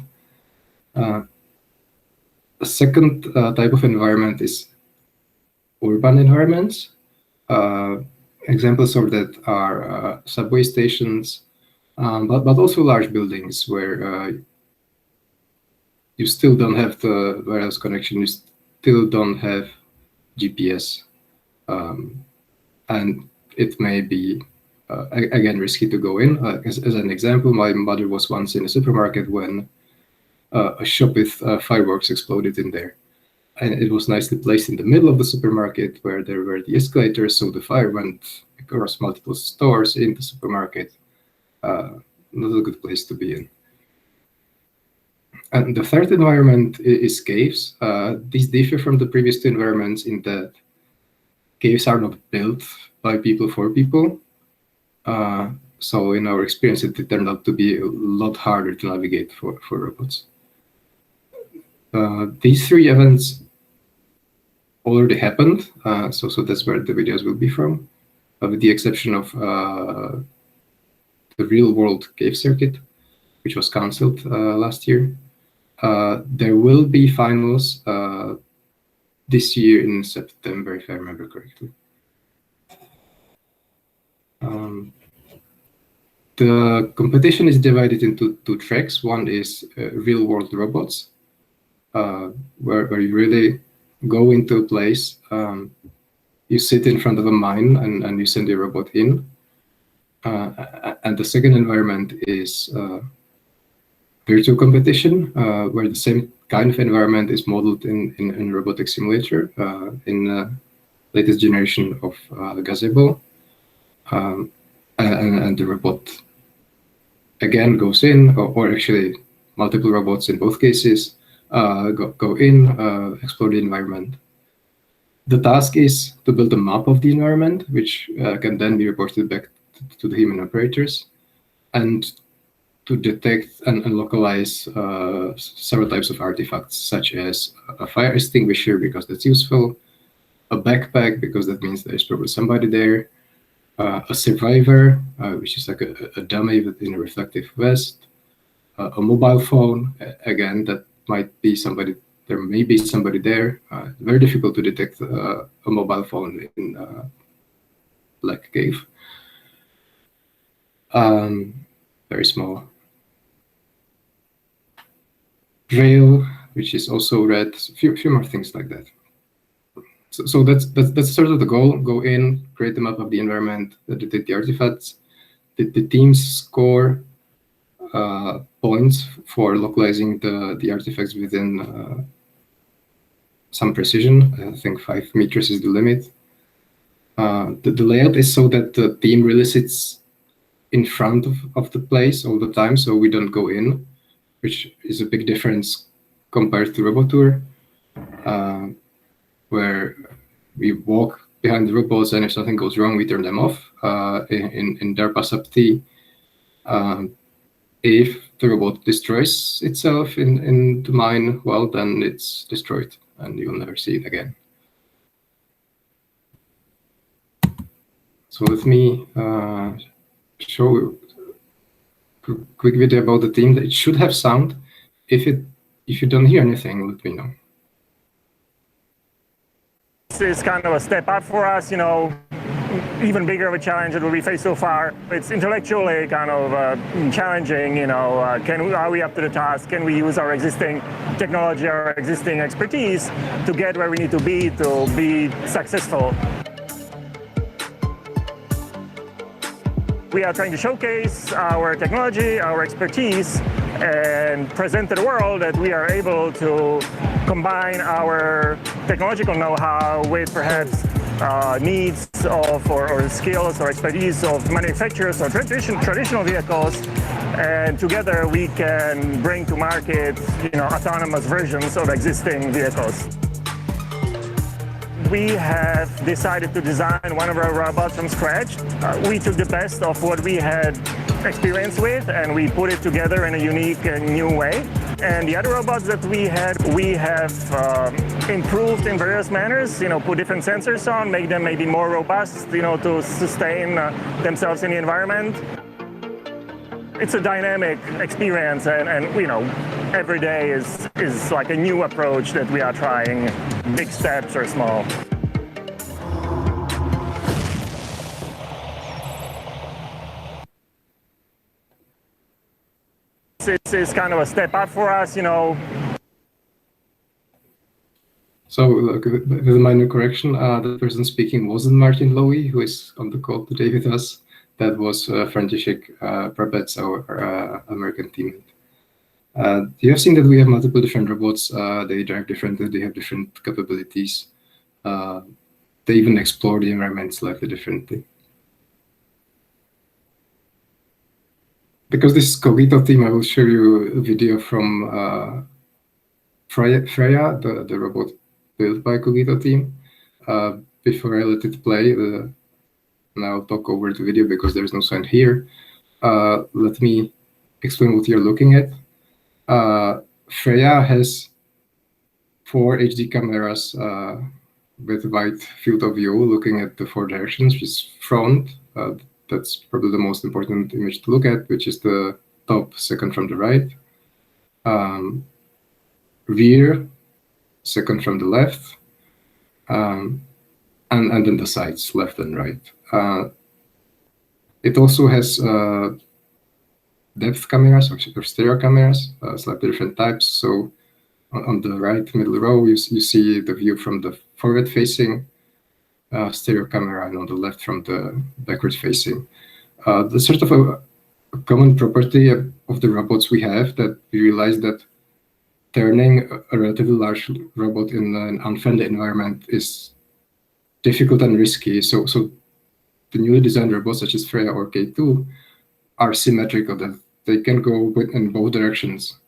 Speaker 6: A second type of environment is urban environments. Examples of that are subway stations, but also large buildings where you still don't have the wireless connection, you still don't have GPS, and it may be again risky to go in. As an example, my mother was once in a supermarket when a shop with fireworks exploded in there. and it was nicely placed in the middle of the supermarket where there were the escalators, so the fire went across multiple stores in the supermarket. Not a good place to be in. And the third environment is caves. These differ from the previous two environments in that caves are not built by people for people. So in our experience, it turned out to be a lot harder to navigate for robots. These three events already happened, so that's where the videos will be from, with the exception of the real-world cave circuit, which was cancelled last year. There will be finals this year in September, if I remember correctly. The competition is divided into two tracks. One is real-world robots, where you really go into a place, you sit in front of a mine and you send your robot in. And the second environment is virtual competition, where the same kind of environment is modeled in robotics simulator in the latest generation of Gazebo. And the robot again goes in, or actually multiple robots in both cases go in, explore the environment. The task is to build a map of the environment, which can then be reported back to the human operators, and to detect and localize several types of artifacts, such as a fire extinguisher, because that's useful, a backpack, because that means there's probably somebody there, a survivor, which is like a dummy within a reflective vest, a mobile phone, again, that might be somebody, there may be somebody there. Very difficult to detect a mobile phone in a black cave. Very small. Rail, which is also red, few more things like that. So that's sort of the goal. Go in, create a map of the environment, detect the artifacts. The teams score points for localizing the artifacts within some precision. I think 5 meters is the limit. The layout is so that the team really sits in front of the place all the time, so we don't go in, which is a big difference compared to Robotour, where we walk behind the robots, and if something goes wrong, we turn them off. In DARPA Sub-T, if the robot destroys itself in the mine, well, then it's destroyed, and you'll never see it again. So let me show a quick video about the team. It should have sound. If you don't hear anything, let me know.
Speaker 7: This is kind of a step up for us, you know, even bigger of a challenge than we faced so far. It's intellectually kind of challenging, you know, are we up to the task? Can we use our existing technology, our existing expertise to get where we need to be successful? We are trying to showcase our technology, our expertise, and present to the world that we are able to combine our technological know-how with perhaps needs of or skills or expertise of manufacturers or traditional vehicles, and together we can bring to market, you know, autonomous versions of existing vehicles. We have decided to design one of our robots from scratch. We took the best of what we had experience with and we put it together in a unique and new way. And the other robots that we have improved in various manners, you know, put different sensors on, make them maybe more robust, you know, to sustain themselves in the environment. It's a dynamic experience, and you know, every day is like a new approach that we are trying, big steps or small. This is kind of a step up for us, you know.
Speaker 6: So, with a minor correction, the person speaking wasn't Martin Lowy, who is on the call today with us. That was František Brabec, our American teammate. You have seen that we have multiple different robots. They drive differently. They have different capabilities. They even explore the environment slightly differently. Because this Cogito team, I will show you a video from Freya, the robot built by Cogito team. Before I let it play, and I'll talk over the video because there's no sound here. Let me explain what you're looking at. Freya has 4 HD cameras with wide field of view looking at the 4 directions, which is front. That's probably the most important image to look at, which is the top, second from the right. Rear, second from the left. And then the sides, left and right. It also has depth cameras or stereo cameras, slightly different types. So on the right middle row, you see the view from the forward-facing stereo camera, and on the left from the backward-facing. The sort of a common property of the robots we have that we realize that turning a relatively large robot in an unfriendly environment is difficult and risky. So the newly designed robots such as Freya or K2 are symmetrical, that they can go in both directions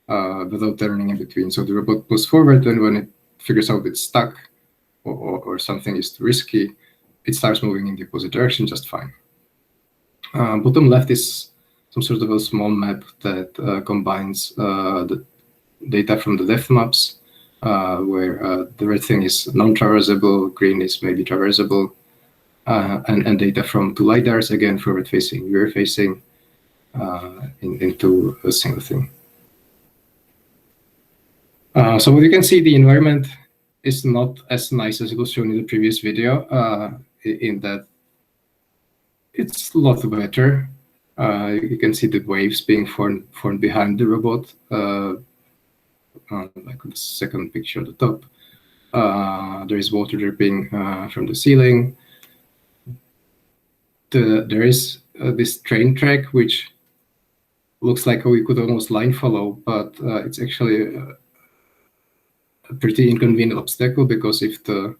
Speaker 6: without turning in between. So the robot moves forward, and when it figures out it's stuck or something is too risky, it starts moving in the opposite direction just fine. Bottom left is some sort of a small map that combines the data from the depth maps, where the red thing is non-traversable, green is maybe traversable, and data from 2 LiDARs, again, forward-facing, rear-facing, into a single thing. So what you can see, the environment is not as nice as it was shown in the previous video, in that it's a lot wetter. You can see the waves being formed behind the robot, like the second picture at the top. There is water dripping from the ceiling. There is this train track, which looks like we could almost line follow, but it's actually a pretty inconvenient obstacle, because if the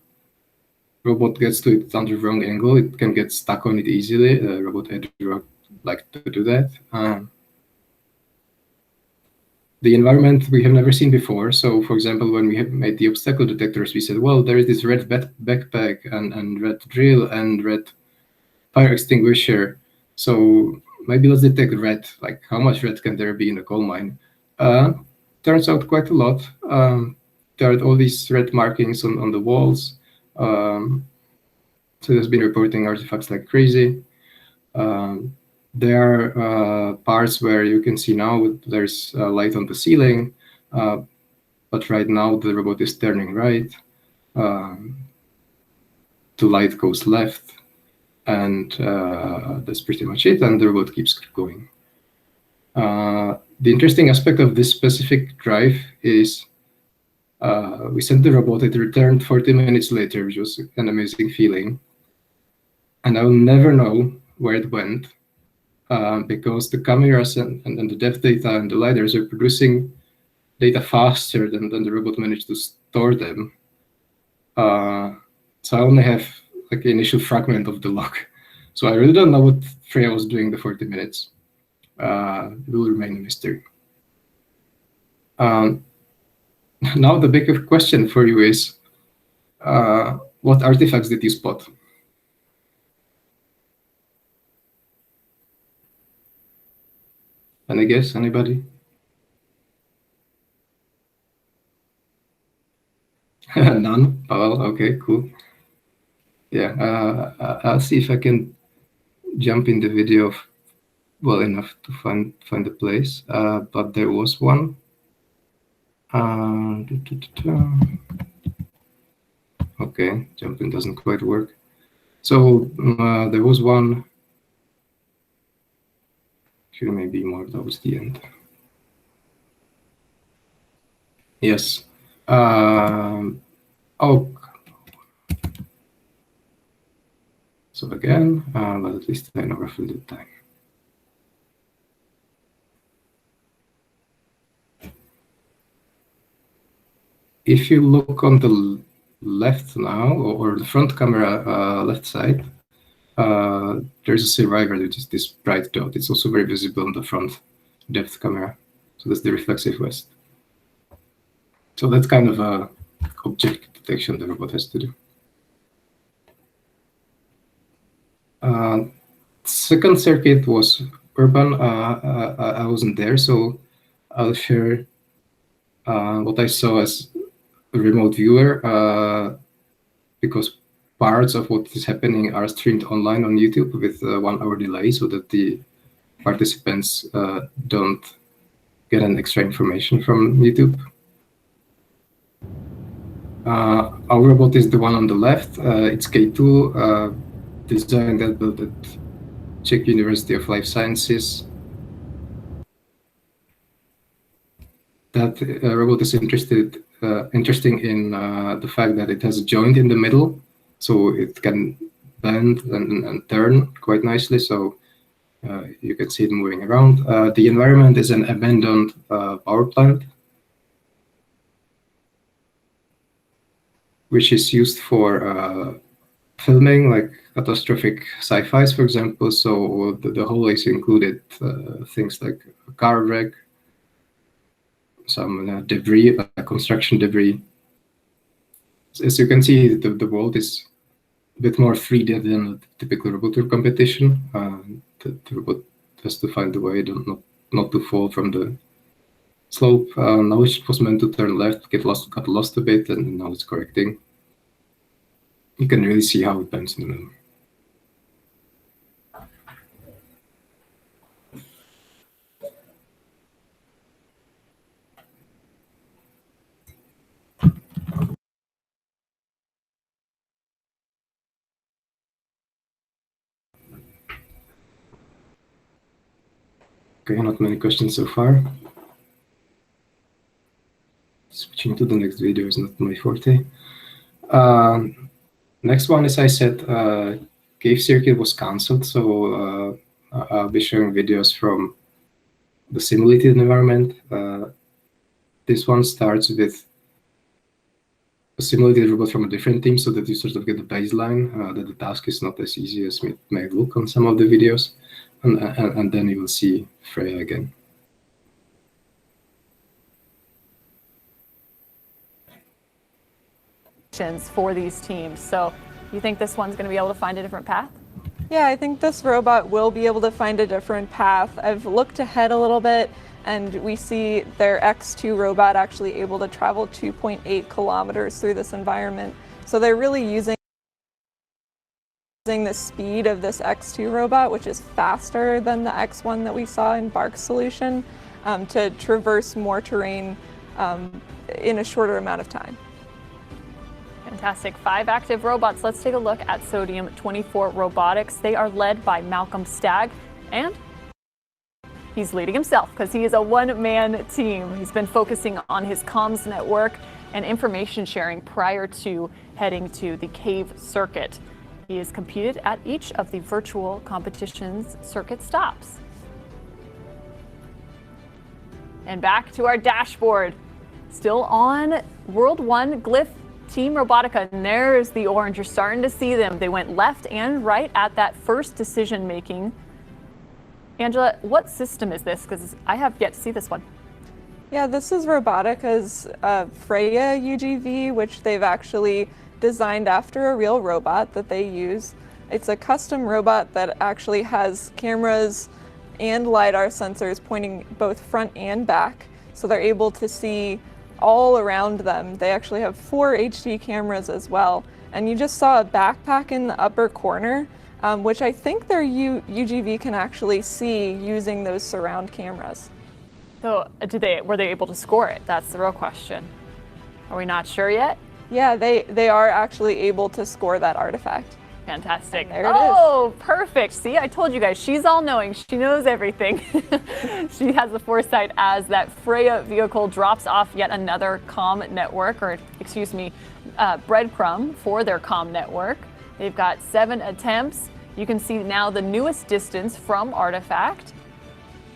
Speaker 6: robot gets to it under the wrong angle, it can get stuck on it easily. Robot editor like to do that. The environment we have never seen before. So, for example, when we have made the obstacle detectors, we said, well, there is this red backpack and red drill and red fire extinguisher. So maybe let's detect red. Like, how much red can there be in a coal mine? Turns out quite a lot. There are all these red markings on the walls. So there's been reporting artifacts like crazy. There are parts where you can see now there's light on the ceiling, but right now the robot is turning right. The light goes left, and that's pretty much it, and the robot keeps going. The interesting aspect of this specific drive is we sent the robot, it returned 40 minutes later, which was an amazing feeling. And I will never know where it went, because the cameras and the depth data and the LiDARs are producing data faster than the robot managed to store them. So I only have like an initial fragment of the log. So I really don't know what Freya was doing the 40 minutes. It will remain a mystery. Now the bigger question for you is, what artifacts did you spot? Any guess, anybody? None? Oh, okay, cool. Yeah, I'll see if I can jump in the video well enough to find the place, but there was one. Okay, jumping doesn't quite work. So there was one. Actually, maybe more towards the end. Yes. Oh. So again, but at least I know roughly the time. if you look on the left now, or the front camera left side, there's a survivor, which is this bright dot. It's also very visible on the front depth camera. So that's the reflexive vest. So that's kind of a object detection the robot has to do. Second circuit was urban. I wasn't there, so I'll share what I saw as a remote viewer, because parts of what is happening are streamed online on YouTube with a 1 hour delay, so that the participants don't get an extra information from YouTube. Our robot is the one on the left. It's K2, designed and built at Czech University of Life Sciences. That robot is interesting in the fact that it has a joint in the middle, so it can bend and turn quite nicely. So you can see it moving around. The environment is an abandoned power plant, which is used for filming, like catastrophic sci-fis, for example. So the hallways included things like a car wreck, some debris, construction debris. As you can see, the world is a bit more 3D than a typical Robotour competition. The robot has to find a way not to fall from the slope. Now it was meant to turn left, got lost a bit, and now it's correcting. You can really see how it bends in the middle. Okay, not many questions so far. Switching to the next video is not my forte. Next one, as I said, cave circuit was cancelled, so I'll be showing videos from the simulated environment. This one starts with a simulated robot from a different team, so that you sort of get the baseline, that the task is not as easy as it may look on some of the videos, and then you will see Freya again.
Speaker 8: For these teams. So you think this one's going to be able to find a different path?
Speaker 9: Yeah, I think this robot will be able to find a different path. I've looked ahead a little bit, and we see their X2 robot actually able to travel 2.8 kilometers through this environment. So they're really using the speed of this X2 robot, which is faster than the X1 that we saw in Bark's solution, to traverse more terrain in a shorter amount of time.
Speaker 8: Fantastic. 5 active robots. Let's take a look at Sodium 24 Robotics. They are led by Malcolm Stagg, and he's leading himself because he is a one-man team. He's been focusing on his comms network and information sharing prior to heading to the cave circuit. He has competed at each of the virtual competition's circuit stops. And back to our dashboard. Still on World 1 Glyph Team Robotica, and there's the orange. You're starting to see them. They went left and right at that first decision making. Angela, what system is this? Because I have yet to see this one.
Speaker 9: Yeah, this is Robotica's Freya UGV, which they've actually designed after a real robot that they use. It's a custom robot that actually has cameras and LiDAR sensors pointing both front and back, so they're able to see all around them. They actually have 4 HD cameras as well. And you just saw a backpack in the upper corner, which I think their UGV can actually see using those surround cameras.
Speaker 8: So were they able to score it? That's the real question. Are we not sure yet?
Speaker 9: Yeah, they are actually able to score that artifact.
Speaker 8: Fantastic.
Speaker 9: And there it is.
Speaker 8: Oh, perfect. See, I told you guys, she's all knowing. She knows everything. She has the foresight as that Freya vehicle drops off yet another comm network, or excuse me, breadcrumb for their comm network. They've got 7 attempts. You can see now the newest distance from artifact.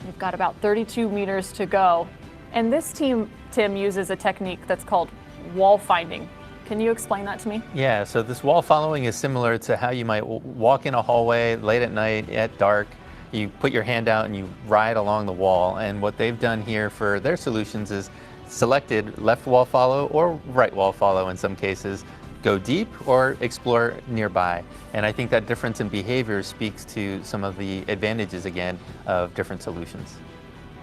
Speaker 8: They've got about 32 meters to go. And this team, Tim, uses a technique that's called wall finding. Can you explain that to me?
Speaker 10: Yeah, so this wall following is similar to how you might walk in a hallway late at night at dark. You put your hand out and you ride along the wall. And what they've done here for their solutions is selected left wall follow or right wall follow in some cases, go deep or explore nearby. And I think that difference in behavior speaks to some of the advantages, again, of different solutions.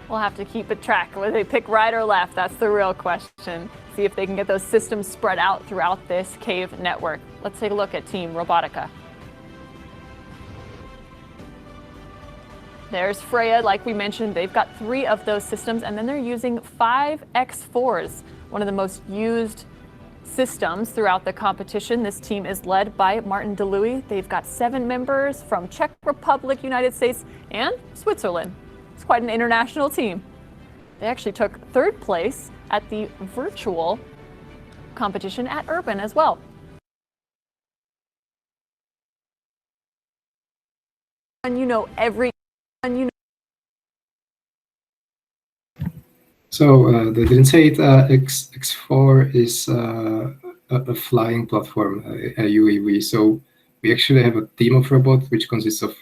Speaker 8: We'll have to keep a track whether they pick right or left. That's the real question. See if they can get those systems spread out throughout this cave network. Let's take a look at Team Robotika. There's Freya, like we mentioned, they've got 3 of those systems, and then they're using 5 X4s, one of the most used systems throughout the competition. This team is led by Martin DeLuy. They've got 7 members from Czech Republic, United States, and Switzerland. It's quite an international team. They actually took 3rd place at the virtual competition at Urban as well. And you know
Speaker 6: So they didn't say it. X4 is a flying platform, a UAV. So we actually have a team of robots which consists of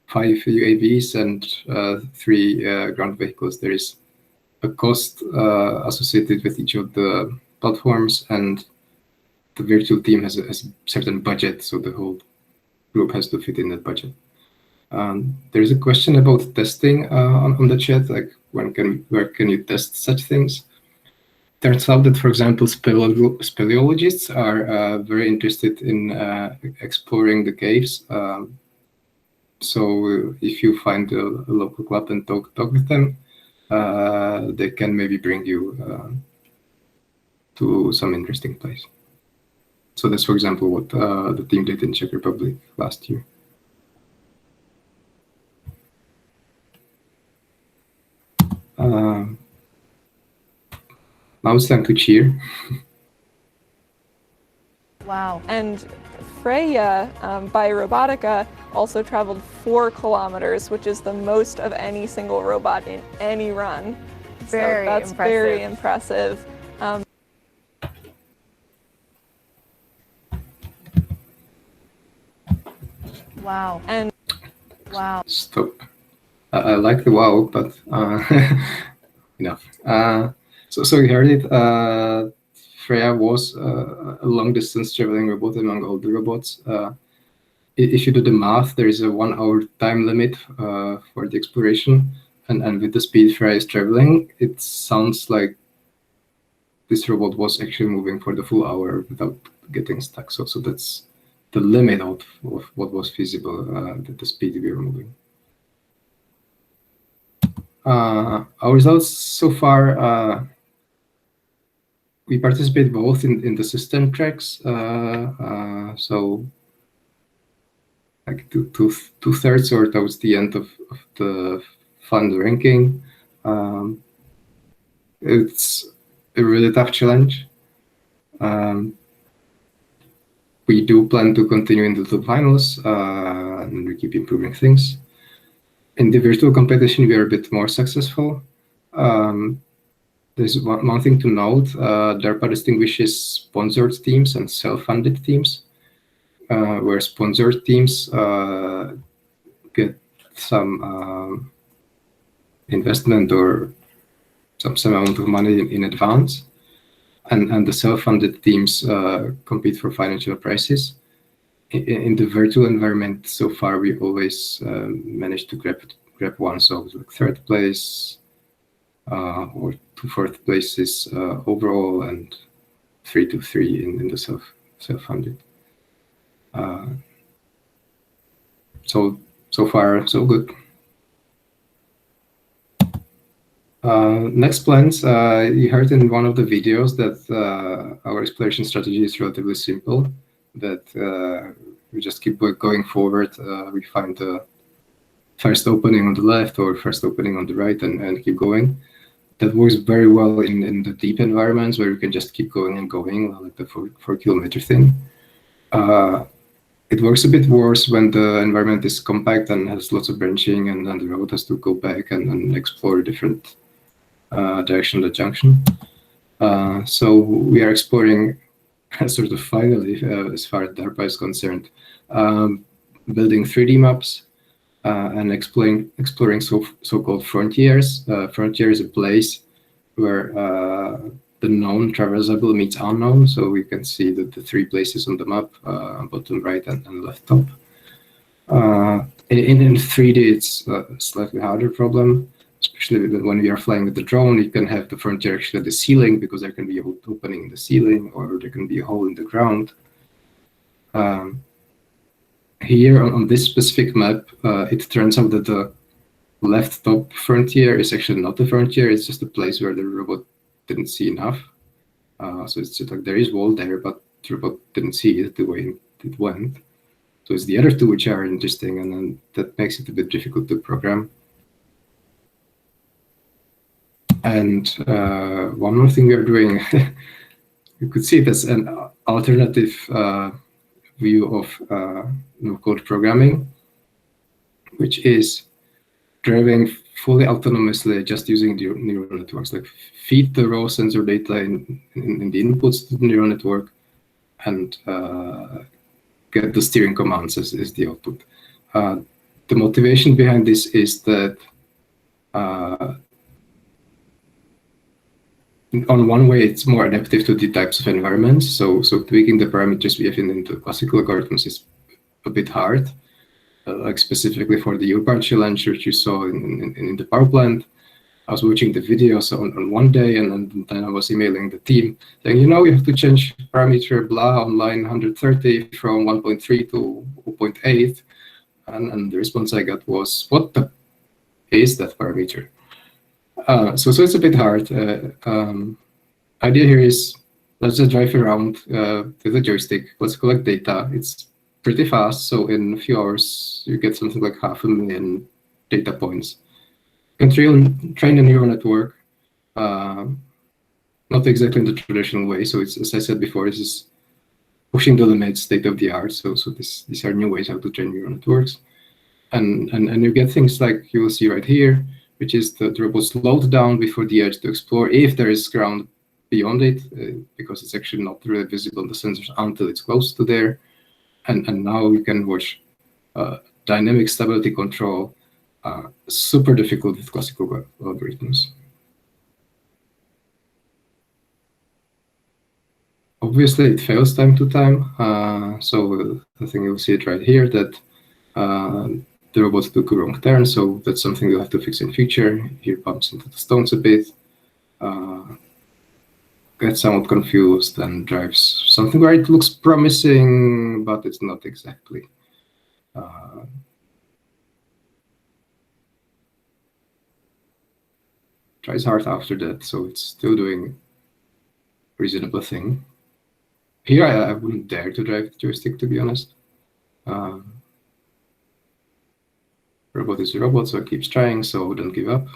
Speaker 6: 5 UAVs and 3 ground vehicles. There is a cost associated with each of the platforms, and the virtual team has a certain budget, so the whole group has to fit in that budget. There is a question about testing on the chat, like where can you test such things? Turns out that, for example, speleologists are very interested in exploring the caves. So if you find a local club and talk with them, they can maybe bring you to some interesting place. So that's, for example, what the team did in Czech Republic last year. Now it's time to cheer.
Speaker 9: Wow. And Freya by Robotika also traveled 4 kilometers, which is the most of any single robot in any run.
Speaker 8: Very
Speaker 9: so that's
Speaker 8: impressive.
Speaker 9: Very impressive.
Speaker 8: Wow.
Speaker 9: And wow.
Speaker 6: Stop. I like the wow, but enough. So you heard it. Freya was a long-distance traveling robot among all the robots. If you do the math, there is a 1-hour time limit for the exploration, and with the speed Freya is traveling, it sounds like this robot was actually moving for the full hour without getting stuck. So that's the limit of what was feasible at the speed we were moving. Our results so far, we participate both in the system tracks, so like two-thirds or towards the end of the fund ranking. It's a really tough challenge. We do plan to continue into the finals, and we keep improving things. In the virtual competition, we are a bit more successful. There's one thing to note. DARPA distinguishes sponsored teams and self-funded teams, where sponsored teams get some investment or some amount of money in advance, and the self-funded teams compete for financial prizes. In the virtual environment, so far we always managed to grab one, so like 3rd place or 2 4th places overall, and 3 to 3 in the self-funded. So far so good. Next plans. You heard in one of the videos that our exploration strategy is relatively simple. That we just keep going forward. We find the first opening on the left or first opening on the right, and keep going. That works very well in the deep environments where you can just keep going and going, like the 4-kilometer thing. It works a bit worse when the environment is compact and has lots of branching, and then the robot has to go back and explore a different direction of the junction. So we are exploring, sort of finally, as far as DARPA is concerned, building 3D maps and exploring so-called frontiers. Frontier is a place where the known traversable meets unknown. So we can see that the 3 places on the map, bottom right and left top. In 3D, it's a slightly harder problem, especially when we are flying with the drone. You can have the frontier actually at the ceiling, because there can be an opening in the ceiling, or there can be a hole in the ground. Here on this specific map, it turns out that the left top frontier is actually not a frontier. It's just a place where the robot didn't see enough. So it's just like there is wall there, but the robot didn't see it the way it went. So it's the other 2 which are interesting, and then that makes it a bit difficult to program. And one more thing we are doing, you could see it as an alternative view of no-code programming, which is driving fully autonomously, just using the neural networks. Like, feed the raw sensor data in the inputs to the neural network, and get the steering commands as the output. The motivation behind this is that on one way, it's more adaptive to the types of environments. So tweaking the parameters we have in the classical algorithms is a bit hard. Like specifically for the U-part challenge, which you saw in the power plant, I was watching the videos on one day, and then I was emailing the team saying, you have to change parameter blah on line 130 from 1.3 to 0.8. And the response I got was, what the is that parameter? So it's a bit hard. Idea here is, let's just drive around with a joystick. Let's collect data. It's pretty fast. So in a few hours, you get something like 500,000 data points. You can train a neural network, not exactly in the traditional way. So it's, as I said before, this is pushing the limits, state of the art. So these are new ways how to train neural networks. And you get things like you will see right here, which is the robot slowed down before the edge to explore if there is ground beyond it, because it's actually not really visible on the sensors until it's close to there. And now you can watch dynamic stability control, super difficult with classical algorithms. Obviously, it fails time to time. So I think you'll see it right here that the robot took a wrong turn. So that's something we'll have to fix in future. Here bumps into the stones a bit, gets somewhat confused, and drives something where it looks promising, but it's not exactly. Tries hard after that, so it's still doing a reasonable thing. Here, I wouldn't dare to drive the joystick, to be honest. Robot is a robot, so it keeps trying, so don't give up.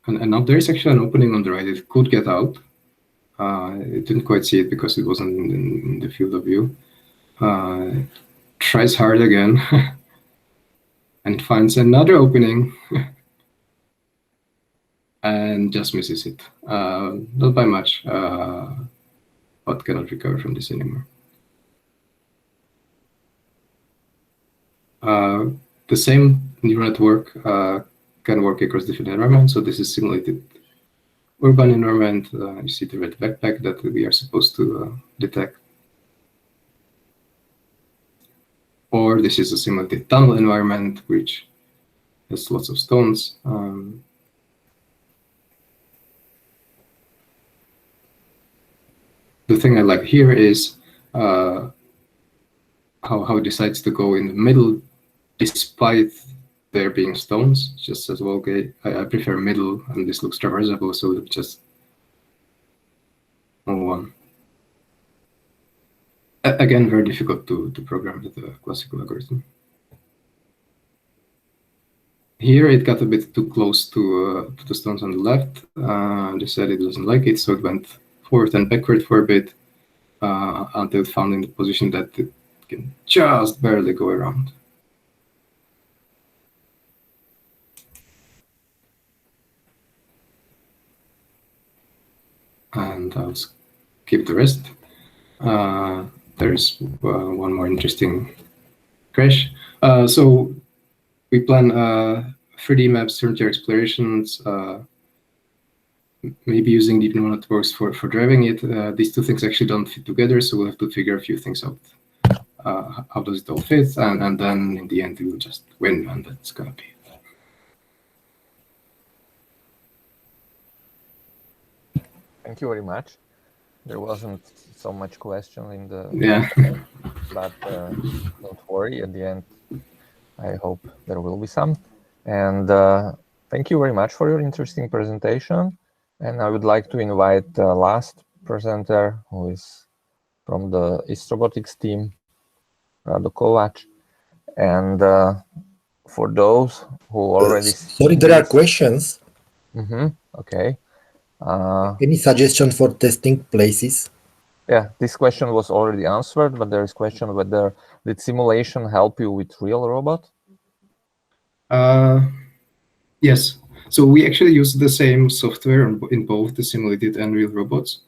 Speaker 6: And now there is actually an opening on the right. It could get out. It didn't quite see it because it wasn't in the field of view. Tries hard again and finds another opening and just misses it. Not by much, but cannot recover from this anymore. The same neural network can work across different environments. So this is simulated urban environment. You see the red backpack that we are supposed to detect. Or this is a simulated tunnel environment, which has lots of stones. The thing I like here is how it decides to go in the middle, despite there being stones. It just says, well, okay, I prefer middle, and this looks traversable, so it just move on. Again, very difficult to program with the classical algorithm. Here it got a bit too close to the stones on the left. They said it doesn't like it, so it went forward and backward for a bit until it found in the position that it can just barely go around. And I'll skip the rest. There's one more interesting crash. So we plan 3D maps, frontier explorations, maybe using deep neural networks for driving it. These two things actually don't fit together, so we'll have to figure a few things out. How does it all fit? And then in the end, we will just win, and that's gonna be it.
Speaker 1: Thank you very much. There wasn't so much question in the but don't worry. At the end, I hope there will be some. And thank you very much for your interesting presentation. And I would like to invite the last presenter, who is from the Istrobotics team, Rado Kováč. And for those who already...
Speaker 11: sorry, there are questions.
Speaker 1: Okay.
Speaker 11: Any suggestion for testing places?
Speaker 1: Yeah, this question was already answered, but there is question whether did simulation help you with real robot?
Speaker 6: Yes. So we actually use the same software in both the simulated and real robots.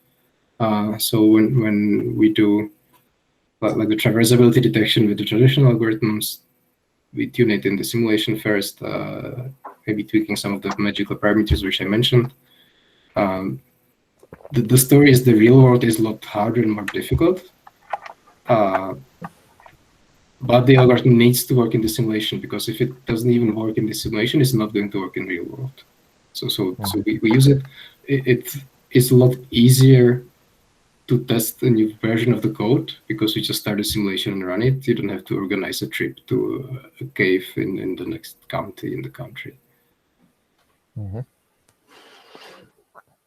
Speaker 6: So when we do like the traversability detection with the traditional algorithms, we tune it in the simulation first, maybe tweaking some of the magical parameters which I mentioned. The story is the real world is a lot harder and more difficult, but the algorithm needs to work in the simulation, because if it doesn't even work in the simulation, it's not going to work in real world. So we use it. It is a lot easier to test a new version of the code, because we just start a simulation and run it. You don't have to organize a trip to a cave in the next county in the country.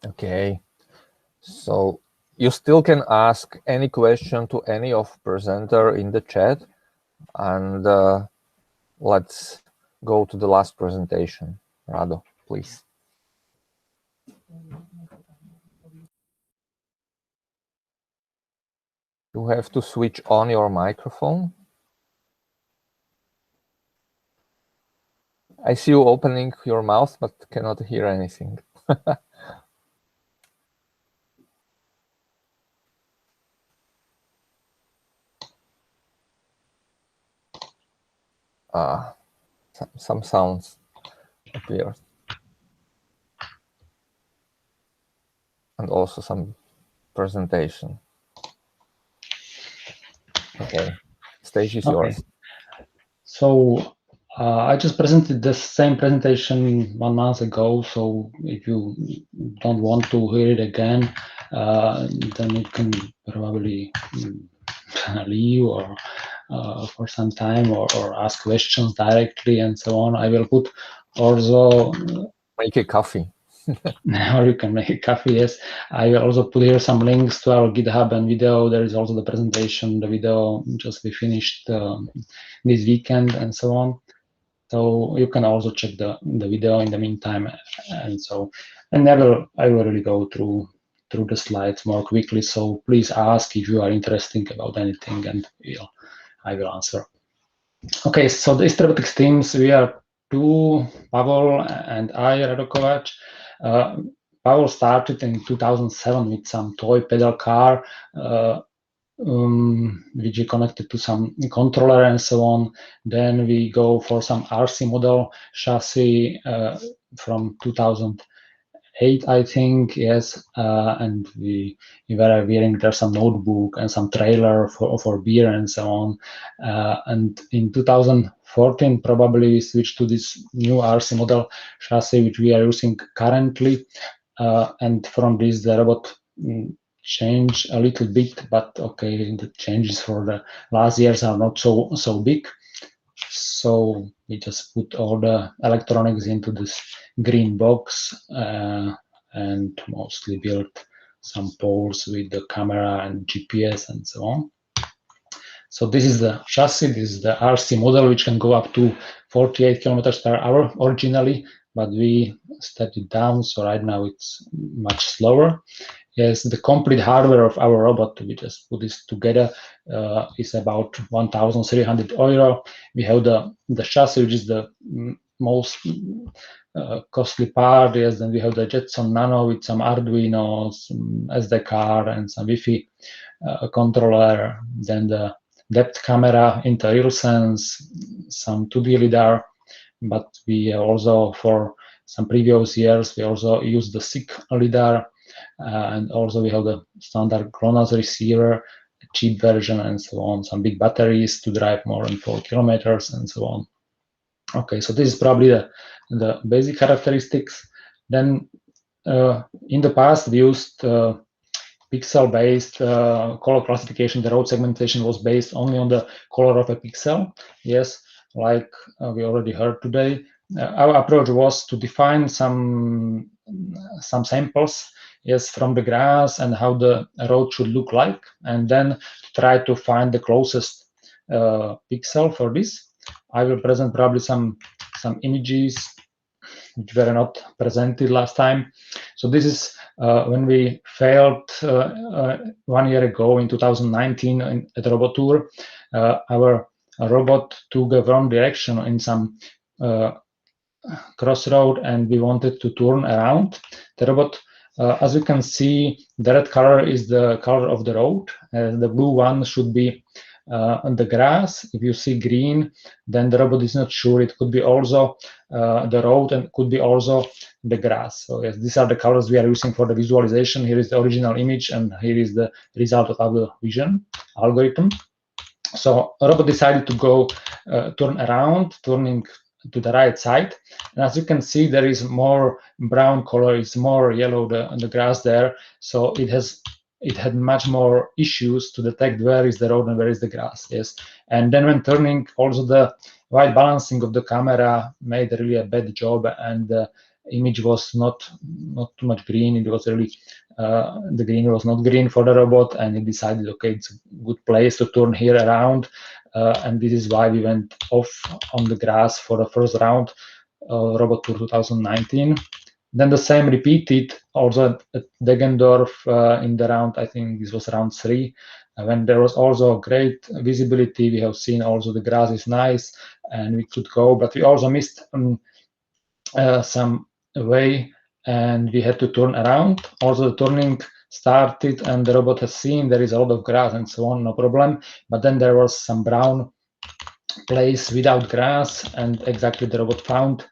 Speaker 1: Okay, so you still can ask any question to any of presenter in the chat, and let's go to the last presentation. Rado, please. You have to switch on your microphone. I see you opening your mouth, but cannot hear anything. Some sounds appear, and also some presentation. Okay, stage is yours.
Speaker 2: So I just presented the same presentation 1 month ago. So if you don't want to hear it again, then you can probably leave or for some time, or ask questions directly and so on. I will put also...
Speaker 1: Make a coffee.
Speaker 2: Or you can make a coffee, yes. I will also put here some links to our GitHub and video. There is also the presentation, the video just we finished this weekend and so on. So you can also check the video in the meantime. And so, and I will really go through the slides more quickly. So please ask if you are interested about anything, and I will answer. Okay, so the Istrobotics teams, we are two, Pavel and I, Rado Kováč. Pavel started in 2007 with some toy pedal car, which we connected to some controller and so on. Then we go for some RC model chassis from 2008, I think, yes. And we were wearing there some notebook and some trailer for beer and so on. And in 2014, probably we switched to this new RC model chassis, which we are using currently. And from this, the robot changed a little bit, but okay, the changes for the last years are not so big. So we just put all the electronics into this green box and mostly built some poles with the camera and GPS and so on. So this is the chassis, this is the RC model, which can go up to 48 kilometers per hour originally, but we stepped it down, so right now it's much slower. Yes, the complete hardware of our robot, we just put this together, is about 1,300 euro. We have the chassis, which is the most costly part. Yes, then we have the Jetson Nano with some Arduino, some SD card, and some Wi-Fi controller. Then the depth camera, inter-real sense, some 2D lidar. But we also, for some previous years, we also use the JECC lidar, and also we have the standard GLONASS receiver, cheap version, and so on. Some big batteries to drive more than 4 kilometers, and so on. Okay, so this is probably the basic characteristics. Then in the past, we used pixel-based color classification. The road segmentation was based only on the color of a pixel. Yes, like we already heard today. Our approach was to define some samples, yes, from the grass and how the road should look like, and then try to find the closest pixel for this. I will present probably some images which were not presented last time. So this is when we failed 1 year ago in 2019 at Robotour. Our robot took a wrong direction in some crossroad, and we wanted to turn around. The robot, as you can see, the red color is the color of the road. The blue one should be on the grass. If you see green, then the robot is not sure. It could be also the road and could be also the grass. So yes, these are the colors we are using for the visualization. Here is the original image, and here is the result of our vision algorithm. So a robot decided to go turn around, turning to the right side. And as you can see, there is more brown color, it's more yellow on the grass there. So it had much more issues to detect where is the road and where is the grass. Yes, and then when turning, also the white balancing of the camera made really a bad job, and the image was not too much green. It was really the green was not green for the robot, and it decided, okay, it's a good place to turn here around, and this is why we went off on the grass for the first round, Robotour 2019. Then the same repeated also at Deggendorf in the round, I think this was round 3, when there was also great visibility. We have seen also the grass is nice and we could go, but we also missed some way and we had to turn around. Also the turning started and the robot has seen there is a lot of grass and so on, no problem. But then there was some brown place without grass, and exactly the robot found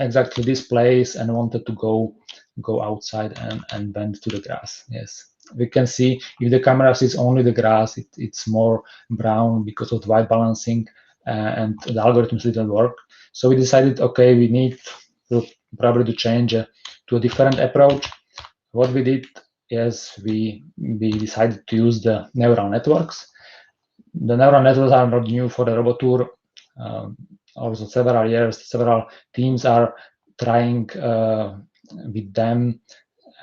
Speaker 2: exactly this place and wanted to go outside and bend to the grass. Yes, we can see if the camera sees only the grass, it's more brown because of the white balancing, and the algorithms didn't work. So we decided, okay, we need to probably to change to a different approach. What we did is we decided to use the neural networks. The neural networks are not new for the Robotour. Also several years, several teams are trying with them,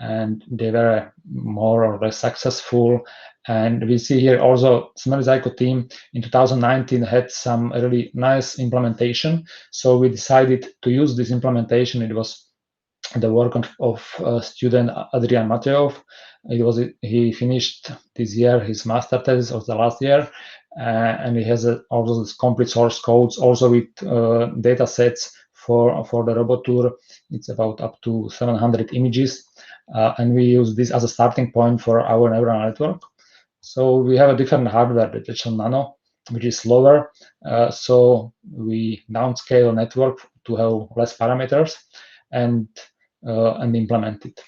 Speaker 2: and they were more or less successful. And we see here also JECC team in 2019 had some really nice implementation. So we decided to use this implementation. It was the work of student Adrian Matejov. He finished this year his master thesis of the last year, and he has also this complete source codes also with data sets for the Robotour. It's about up to 700 images, and we use this as a starting point for our neural network. So we have a different hardware, the Jetson Nano, which is slower. So we downscale network to have less parameters and implement it.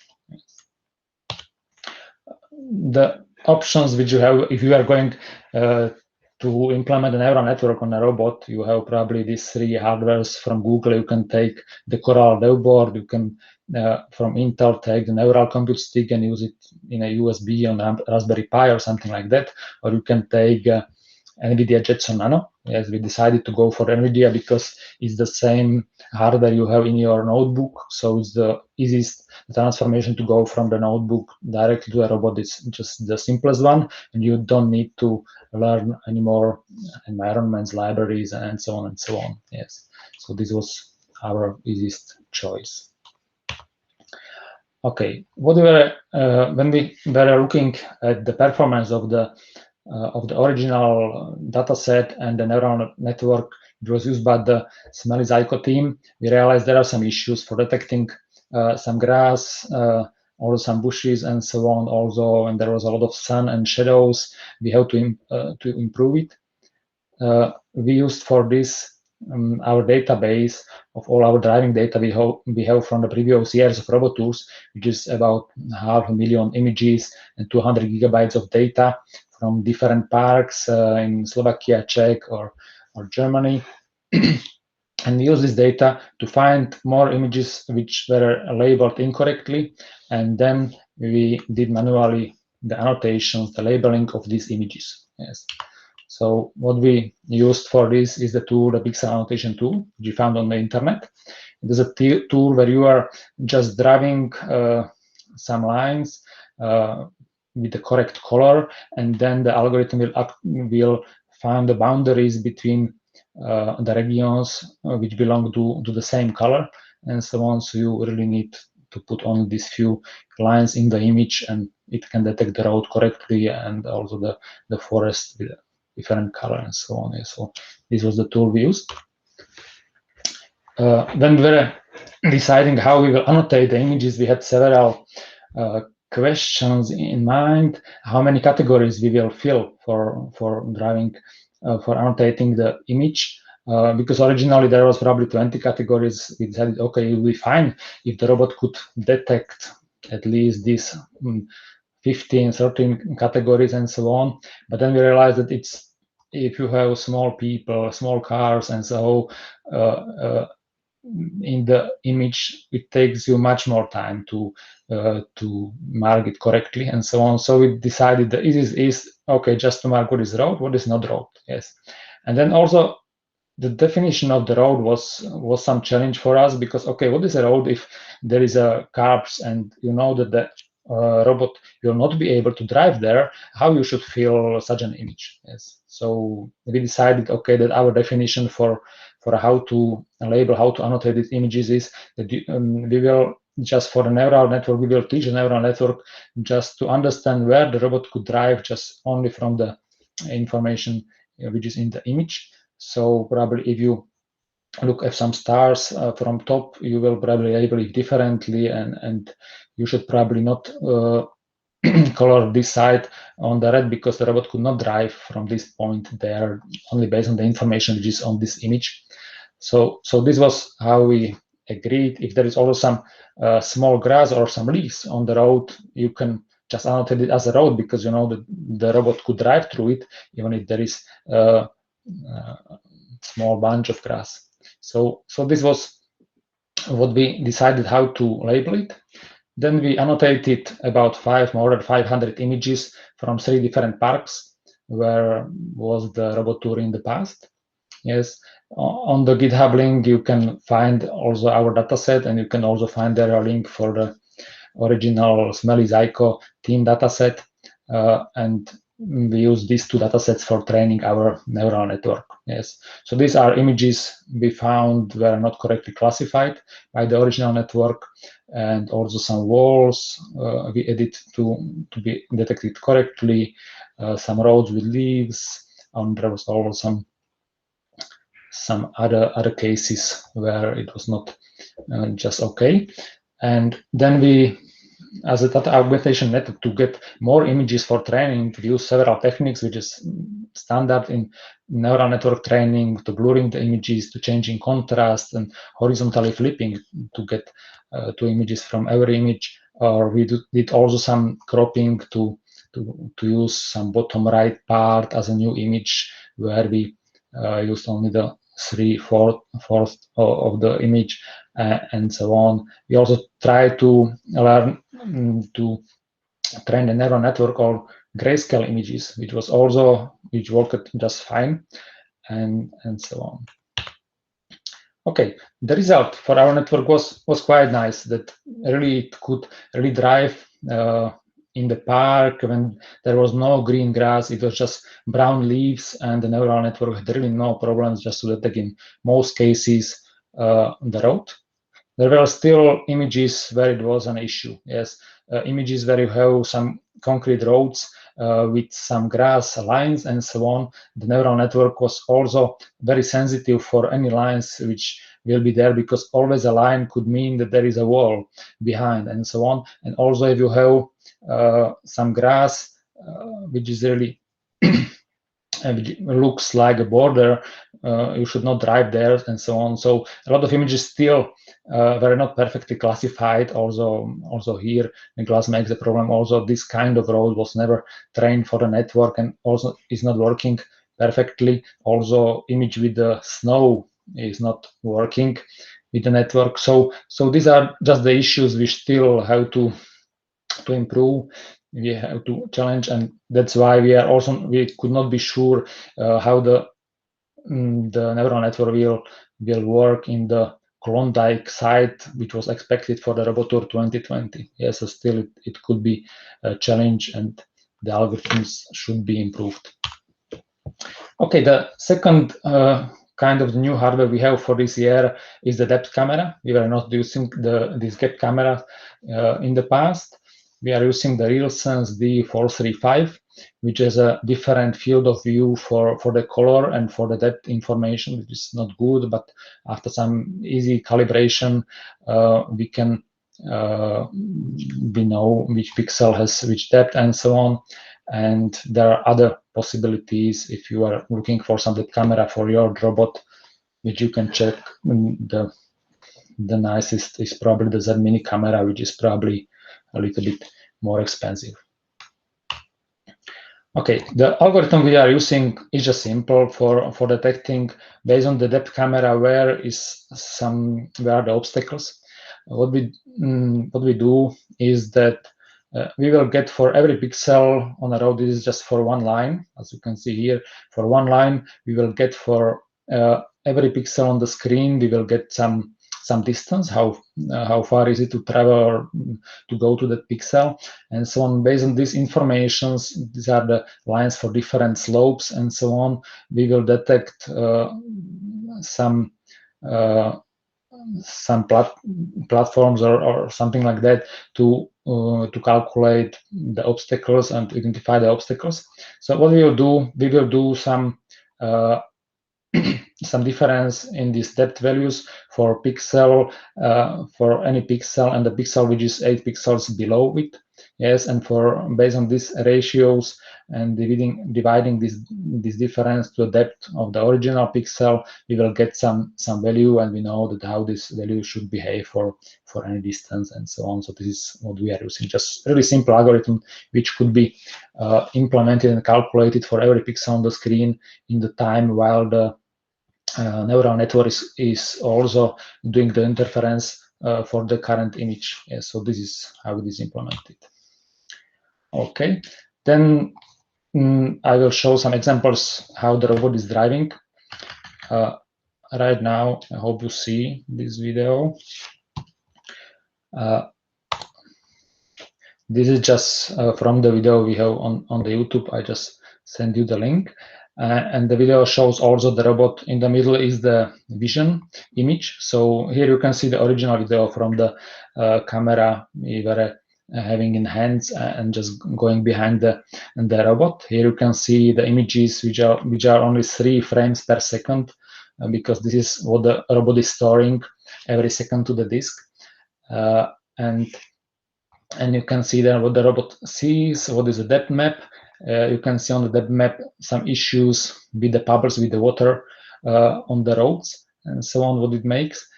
Speaker 2: The options which you have, if you are going to implement a neural network on a robot, you have probably these 3 hardwares from Google. You can take the Coral Dev board. You can from Intel take the neural compute stick and use it in a USB on a Raspberry Pi or something like that. Or you can take NVIDIA Jetson Nano. Yes, we decided to go for NVIDIA because it's the same hardware you have in your notebook, so it's the easiest transformation to go from the notebook directly to a robot. It's just the simplest one, and you don't need to learn any more environments, libraries, and so on and so on. Yes, so this was our easiest choice. Okay, what we were when we were looking at the performance of the original data set and the neural network it was used by the Smelly Zyko team, we realized there are some issues for detecting some grass, also some bushes and so on. Also, and there was a lot of sun and shadows, we have to improve it. We used for this our database of all our driving data we have from the previous years of Robotours, which is about 500,000 images and 200 gigabytes of data from different parks in Slovakia, Czech, or Germany. And we use this data to find more images which were labeled incorrectly, and then we did manually the annotations, the labeling of these images. Yes. So what we used for this is the tool, the pixel annotation tool, which you found on the internet. It is a tool where you are just driving some lines with the correct color, and then the algorithm will find the boundaries between the regions which belong to the same color, and so on. So you really need to put on these few lines in the image, and it can detect the road correctly, and also the forest with different color and so on. So this was the tool we used. When we were deciding how we will annotate the images, we had several questions in mind. How many categories we will fill for driving, for annotating the image? Because originally there was probably 20 categories. We decided, okay, it would be fine if the robot could detect at least these 15, 13 categories and so on. But then we realized that if you have small people, small cars, and so in the image, it takes you much more time to mark it correctly and so on. So we decided that it is okay just to mark what is road, what is not road. Yes, and then also the definition of the road was some challenge for us, because okay, what is a road if there is a carbs and you know that the robot will not be able to drive there? How you should fill such an image? Yes, so we decided, okay, that our definition for how to label, how to annotate these images is that we will just for the neural network, we will teach the neural network just to understand where the robot could drive just only from the information which is in the image. So probably if you look at some stars from top, you will probably label it differently, and you should probably not color this side on the red, because the robot could not drive from this point there only based on the information which is on this image. So this was how we agreed. If there is also some small grass or some leaves on the road, you can just annotate it as a road, because you know that the robot could drive through it even if there is small bunch of grass. So this was what we decided how to label it. Then we annotated about more than 500 images from 3 different parks where was the Robotour in the past. Yes, on the GitHub link you can find also our dataset, and you can also find there a link for the original Smelly Zyko team dataset, and we use these 2 datasets for training our neural network. Yes, so these are images we found were not correctly classified by the original network, and also some walls we edit to be detected correctly, some roads with leaves, and there was also some other cases where it was not just okay. And then we, as a data augmentation method to get more images for training, we use several techniques, which is standard in neural network training, to blurring the images, to changing contrast, and horizontally flipping to get 2 images from every image. Or we did also some cropping to use some bottom right part as a new image, where we used only the 3/4 of the image, and so on. We also try to learn to train the neural network or grayscale images, which worked just fine, and so on. Okay, the result for our network was quite nice. That really it could really drive in the park when there was no green grass. It was just brown leaves, and the neural network had really no problems just to detect in most cases the road. There were still images where it was an issue. Yes, images where you have some concrete roads with some grass lines and so on. The neural network was also very sensitive for any lines which will be there, because always a line could mean that there is a wall behind and so on. And also if you have some grass which is really which looks like a border, you should not drive there and so on. So a lot of images still were not perfectly classified. Also here the glass makes the problem. Also this kind of road was never trained for the network and also is not working perfectly. Also image with the snow is not working with the network. So these are just the issues we still have to improve. We have to challenge, and that's why we could not be sure how the neural network will work in the Klondike site, which was expected for the Robotour 2020. Yes, so still it could be a challenge, and the algorithms should be improved. Okay, the second kind of the new hardware we have for this year is the depth camera. We were not using this gap camera in the past. We are using the RealSense D435, which is a different field of view for the color and for the depth information, which is not good, but after some easy calibration, we know which pixel has which depth and so on. And there are other possibilities if you are looking for some depth camera for your robot, which you can check. The nicest is probably the Z Mini camera, which is probably a little bit more expensive. Okay, the algorithm we are using is just simple for detecting based on the depth camera where are the obstacles. What we do is that we will get for every pixel on a road. This is just for one line, as you can see here. For one line, we will get for every pixel on the screen. We will get some distance, how far is it to travel or to go to that pixel, and so on. Based on these informations, these are the lines for different slopes and so on. We will detect some platforms or something like that to calculate the obstacles and to identify the obstacles. So what we will do some difference in these depth values for pixel, for any pixel and the pixel which is 8 pixels below it. Yes, and based on these ratios and dividing this difference to the depth of the original pixel, we will get some value, and we know that how this value should behave for any distance and so on. So this is what we are using, just really simple algorithm which could be implemented and calculated for every pixel on the screen in the time while the neural network is also doing the interference for the current image. Yes, so this is how it is implemented. Okay, then I will show some examples how the robot is driving. Right now, I hope you see this video. This is just from the video we have on the YouTube. I just send you the link. And the video shows also the robot. In the middle is the vision image. So here you can see the original video from the camera we were having in hands and just going behind the robot. Here you can see the images which are only 3 frames per second, because this is what the robot is storing every second to the disk. And you can see there what the robot sees, what is the depth map. You can see on the depth map some issues with the puddles, with the water on the roads and so on, what it makes.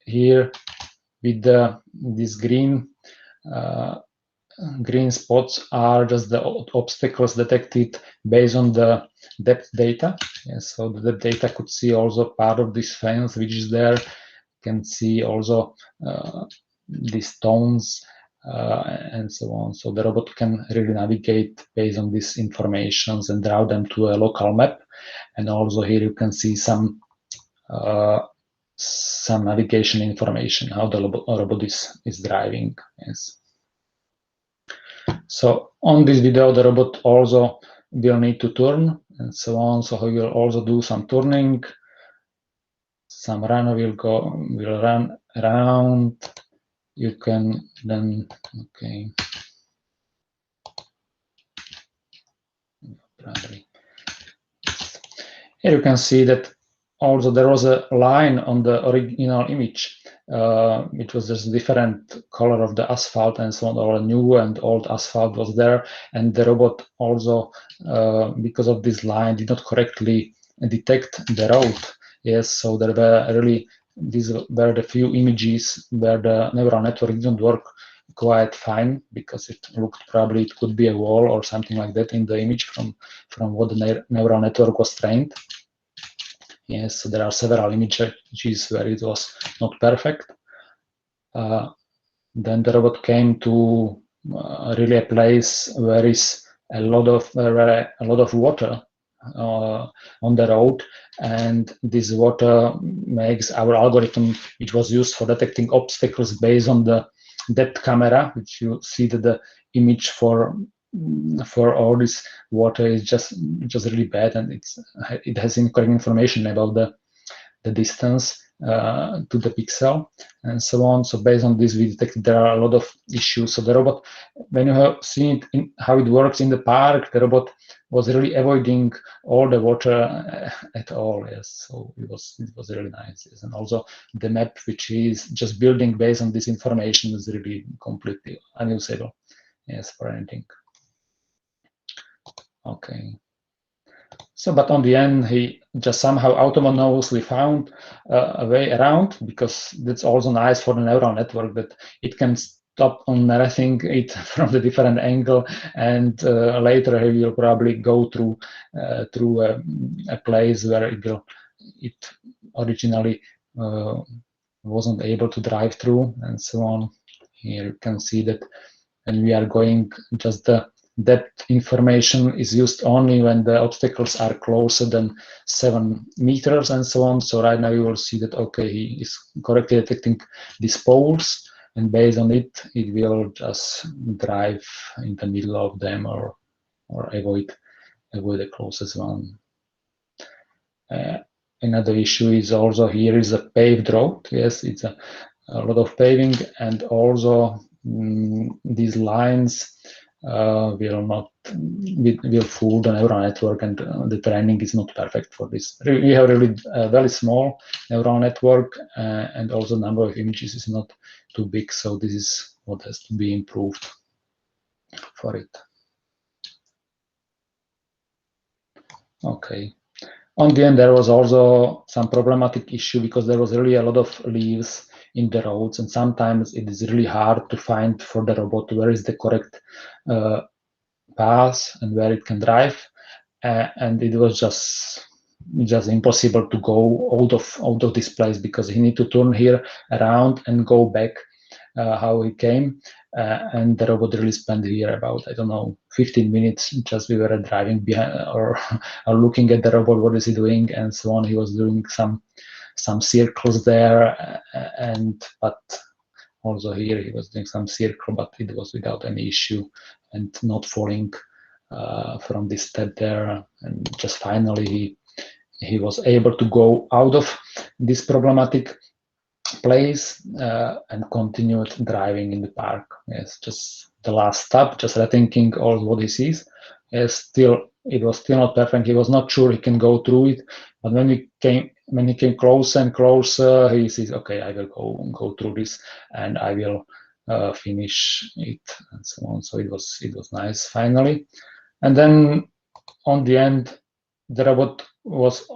Speaker 2: Here with these green spots are just the obstacles detected based on the depth data. Yes, so the depth data could see also part of this fence which is there. You can see also these stones and so on. So the robot can really navigate based on these informations and route them to a local map. And also here you can see some navigation information, how the robot is driving. Yes. So on this video, the robot also will need to turn and so on. So he will also do some turning. Some runner will run around. You can then, okay. Here you can see that also there was a line on the original image. It was just different color of the asphalt and so on, or new and old asphalt was there. And the robot also, because of this line, did not correctly detect the road. Yes, so there were really, these were the few images where the neural network didn't work quite fine, because it looked probably it could be a wall or something like that in the image from what the neural network was trained. Yes, so there are several images where it was not perfect. Then the robot came to really a place where is a lot of water on the road, and this water makes our algorithm, which was used for detecting obstacles based on the depth camera, which you see that the image for all this water is just really bad, and it has incorrect information about the distance to the pixel and so on. So based on this, we detected there are a lot of issues. So the robot, when you have seen it how it works in the park, the robot was really avoiding all the water at all. Yes, so it was really nice. Yes. And also the map, which is just building based on this information, is really completely unusable. Yes, for anything. Okay. So, but on the end, he just somehow autonomously found a way around, because that's also nice for the neural network, that it can stop on narrating it from the different angle, and later he will probably go through a place where it originally wasn't able to drive through, and so on. Here you can see that when we are going, just the depth information is used only when the obstacles are closer than 7 meters and so on. So right now you will see that, okay, he is correctly detecting these poles, and based on it, it will just drive in the middle of them or avoid the closest one. Another issue is also here is a paved road. Yes, it's a lot of paving, and also these lines will fool the neural network, and the training is not perfect for this. We have really a very small neural network, and also the number of images is not too big, so this is what has to be improved for it. Okay. On the end, there was also some problematic issue, because there was really a lot of leaves in the roads, and sometimes it is really hard to find for the robot where is the correct path and where it can drive, and it was just impossible to go out of this place, because he need to turn here around and go back how he came, and the robot really spent here about, I don't know, 15 minutes. Just we were driving behind or looking at the robot, what is he doing and so on. He was doing some circles there, but also here he was doing some circle, but it was without any issue and not falling from this step there. And just finally he was able to go out of this problematic place and continued driving in the park. Yes, just the last stop, just rethinking all what he sees. Yes, it was still not perfect. He was not sure he can go through it, but when he came closer and closer, he sees, okay, I will go through this, and I will finish it, and so on. So it was nice finally. And then on the end, the robot was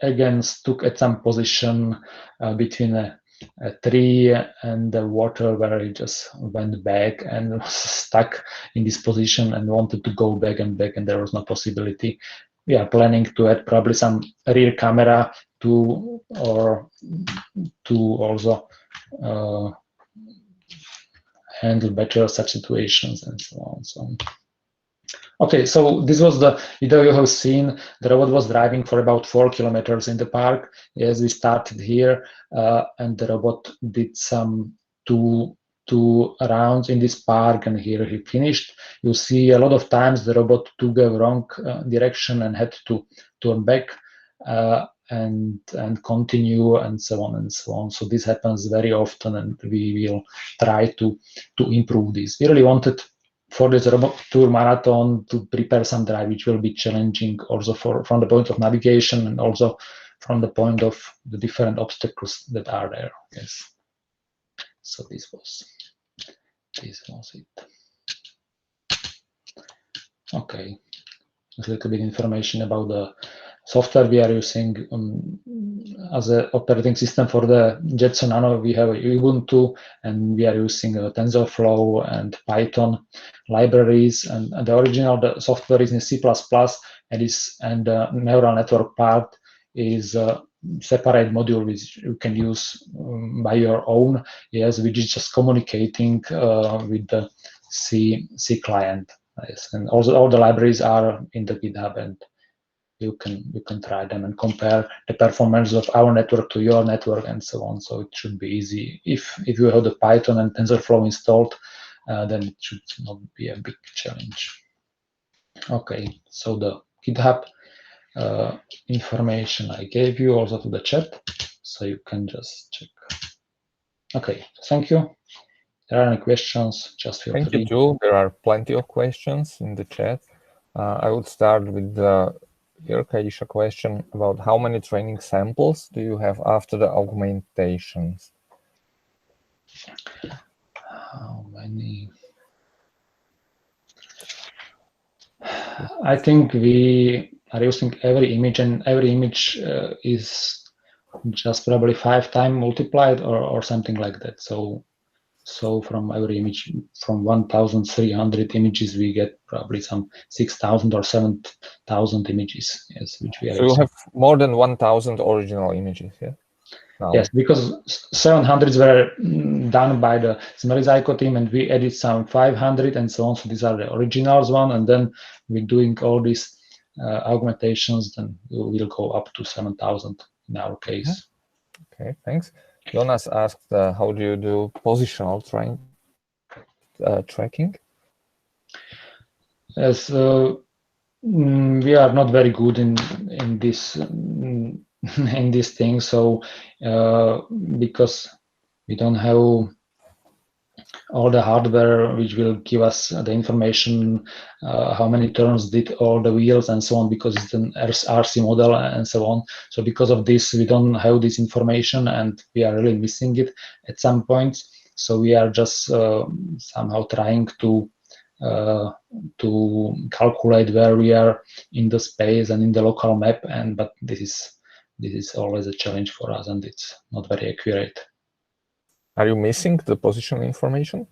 Speaker 2: again stuck at some position between a tree and the water, where he just went back and was stuck in this position and wanted to go back, and there was no possibility. We are planning to add probably some rear camera to also handle better such situations and so on. So, okay, so this was the video you have seen. The robot was driving for about 4 kilometers in the park. Yes, we started here, and the robot did some two rounds in this park, and here he finished. You see a lot of times the robot took a wrong direction and had to turn back and continue, and so on and so on. So this happens very often, and we will try to improve this. We really wanted for this Robotour marathon to prepare some drive, which will be challenging also from the point of navigation and also from the point of the different obstacles that are there. Yes. So this was it. Okay, a little bit information about the software we are using as an operating system for the JECC Nano. We have Ubuntu, and we are using TensorFlow and Python libraries. And the original software is in C++, and the neural network part is a separate module which you can use by your own. Yes, which is just communicating with the C client. Yes, and also all the libraries are in the GitHub, and you can try them and compare the performance of our network to your network and so on. So it should be easy. If you have the Python and TensorFlow installed, then it should not be a big challenge. Okay, so the GitHub information I gave you also to the chat, so you can just check. Okay, thank you. If there are any questions, just feel free.
Speaker 1: Thank you, Joe. There are plenty of questions in the chat. I would start with the Jirka Iša question about how many training samples do you have after the augmentations?
Speaker 2: How many? I think we are using every image, and every image is just probably 5 times multiplied or something like that. So from every image, from 1,300 images, we get probably some 6,000 or 7,000 images. Yes, which we are
Speaker 1: so
Speaker 2: using.
Speaker 1: You have more than 1,000 original images, yeah? Now.
Speaker 2: Yes, because 700 were done by the Smelizajko team, and we added some 500 and so on. So these are the originals one, and then we're doing all these augmentations, then we will go up to 7,000 in our case.
Speaker 1: Okay, thanks. Jonas asked, how do you do positional tracking?
Speaker 2: Yes, we are not very good in this in this thing. So because we don't have all the hardware which will give us the information, how many turns did all the wheels and so on, because it's an RC model and so on. So because of this, we don't have this information, and we are really missing it at some points. So we are just somehow trying to calculate where we are in the space and in the local map, but this is always a challenge for us, and it's not very accurate.
Speaker 1: Are you missing the position information?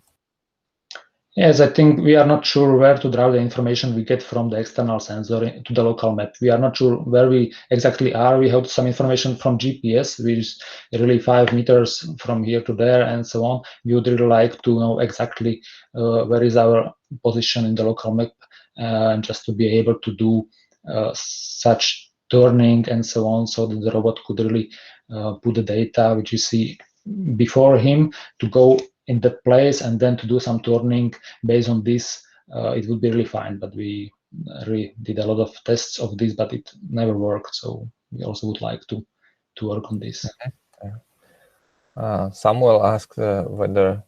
Speaker 2: Yes, I think we are not sure where to draw the information we get from the external sensor to the local map. We are not sure where we exactly are. We have some information from GPS, which is really 5 meters from here to there and so on. We would really like to know exactly where is our position in the local map, just to be able to do such turning and so on, so that the robot could really put the data which you see before him to go in the place and then to do some turning based on this. It would be really fine, but we really did a lot of tests of this, but it never worked. So we also would like to work on this.
Speaker 1: Samuel asked whether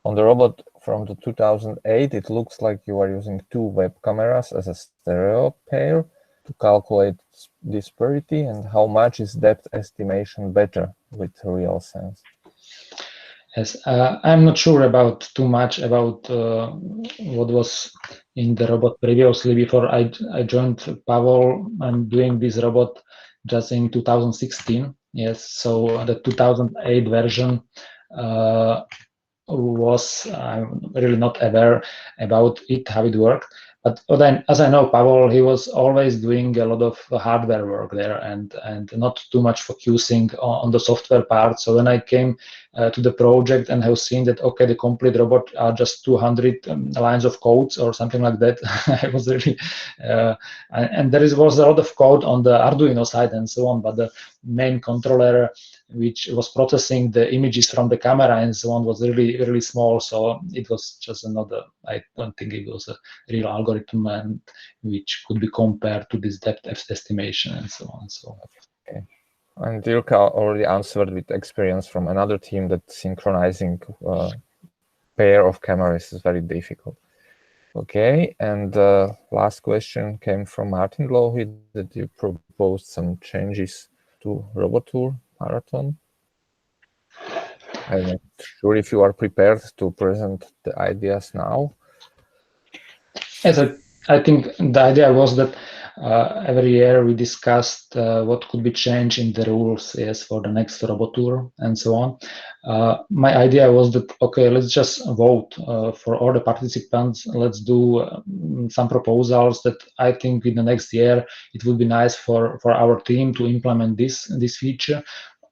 Speaker 1: on the robot from the 2008, it looks like you are using 2 web cameras as a stereo pair to calculate disparity, and how much is depth estimation better with real sense?
Speaker 2: Yes, I'm not sure about too much about what was in the robot previously. Before I joined Pavel, I'm doing this robot just in 2016. Yes, so the 2008 version I'm really not aware about it, how it worked. But then, as I know, Pavel, he was always doing a lot of hardware work there and not too much focusing on the software part. So when I came to the project and have seen that, okay, the complete robot are just 200 lines of codes or something like that, I was really, and there was a lot of code on the Arduino side and so on, but the main controller, which was processing the images from the camera and so on, was really, really small. So it was just another, I don't think it was a real algorithm and which could be compared to this depth estimation and so on. So,
Speaker 1: okay. And Jirka already answered with experience from another team that synchronizing pair of cameras is very difficult. Okay, and last question came from Martin Lohi that you proposed some changes to Robotour Marathon. I'm not sure if you are prepared to present the ideas now.
Speaker 2: Yes, I think the idea was that every year we discussed what could be changed in the rules, yes, for the next Robotour and so on. My idea was that, okay, let's just vote for all the participants. Let's do some proposals that I think in the next year it would be nice for our team to implement this feature.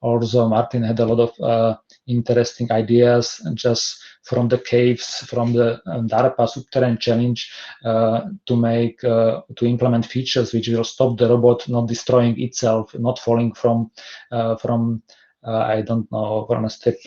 Speaker 2: Also, Martin had a lot of interesting ideas just from the caves, from the DARPA Subterranean Challenge to implement features which will stop the robot not destroying itself, not falling from I don't know, from a step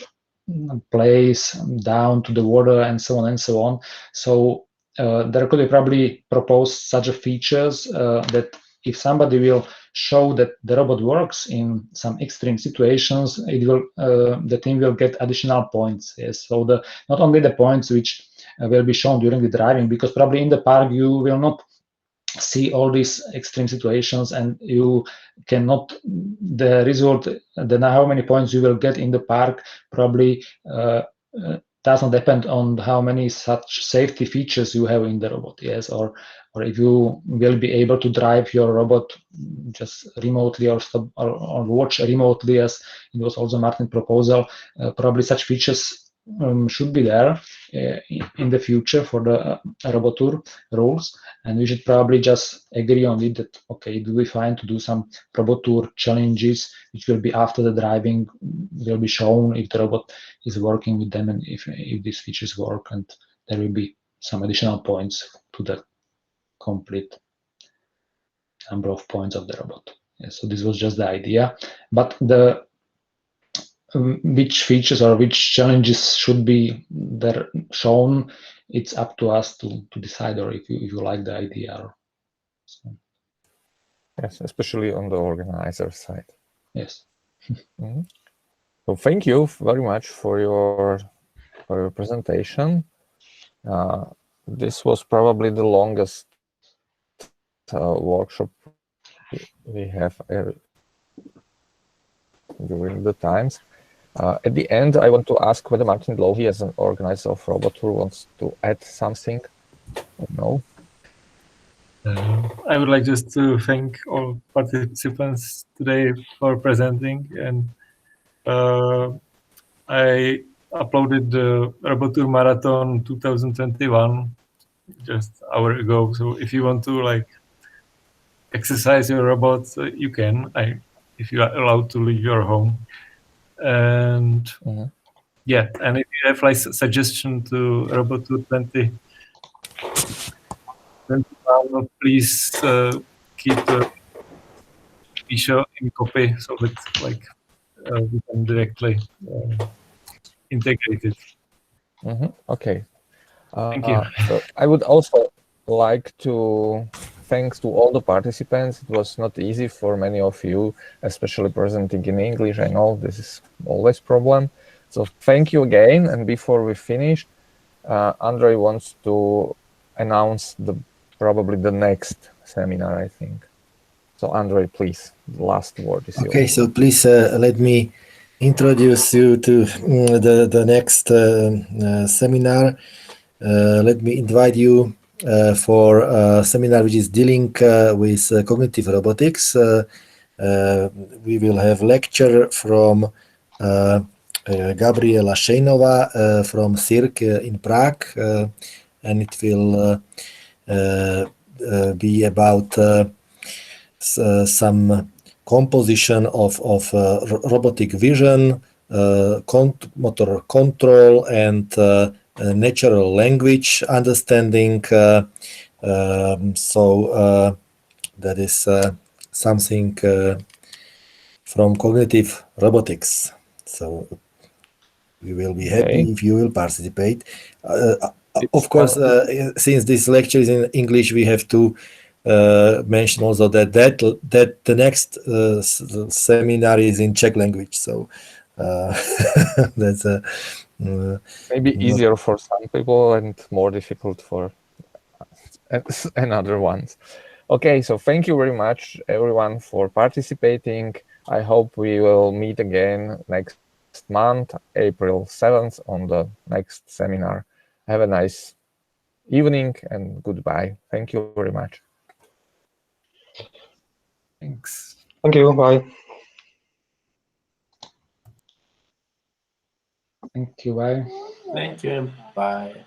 Speaker 2: place down to the water and so on and so on. So there could be probably proposed such a features that if somebody will show that the robot works in some extreme situations, it will the team will get additional points. Yes, so not only the points which will be shown during the driving, because probably in the park you will not see all these extreme situations and you cannot, the result, how many points you will get in the park probably does not depend on how many such safety features you have in the robot, yes, or if you will be able to drive your robot just remotely or watch remotely, as it was also Martin's proposal. Probably such features should be there in the future for the Robotour rules, and we should probably just agree on it that, okay, do we find to do some Robotour challenges which will be after the driving, will be shown if the robot is working with them and if these features work, and there will be some additional points to the complete number of points of the robot. Yeah, so this was just the idea, but the which features or which challenges should be there shown, it's up to us to decide, or if you like the idea. Or, so.
Speaker 1: Yes, especially on the organizer side.
Speaker 2: Yes.
Speaker 1: Mm-hmm. So thank you very much for your presentation. This was probably the longest workshop we have during the times. At the end, I want to ask whether Martin Lohi, as an organizer of Robotour, wants to add something or no?
Speaker 12: I would like just to thank all participants today for presenting, and I uploaded the Robotour Marathon 2021 just an hour ago. So if you want to like exercise your robots, you can. If you are allowed to leave your home. And yeah, and if you have like suggestion to Robotour 2021, please keep the Isha in copy so that like we can directly integrate it.
Speaker 1: Okay.
Speaker 12: Thank you.
Speaker 1: So I would also like to thanks to all the participants. It was not easy for many of you, especially presenting in English. I know this is always a problem. So thank you again. And before we finish, Andrei wants to announce probably the next seminar, I think. So Andrei, please, the last word is yours.
Speaker 11: Okay, so please let me introduce you to the next seminar. Let me invite you for a seminar which is dealing with cognitive robotics. We will have lecture from Gabriela Šejnová from CIRC in Prague, and it will be about some composition of robotic vision, motor control, and natural language understanding. So that is something from cognitive robotics. So we will be happy if you will participate. Of course, since this lecture is in English, we have to mention also that the next seminar is in Czech language. So that's
Speaker 1: maybe easier for some people and more difficult for another ones. Okay, so thank you very much, everyone, for participating. I hope we will meet again next month, April 7th, on the next seminar. Have a nice evening and goodbye. Thank you very much.
Speaker 12: Thanks.
Speaker 13: Thank you. Bye.
Speaker 2: Thank you. Bye.
Speaker 5: Thank you. Bye.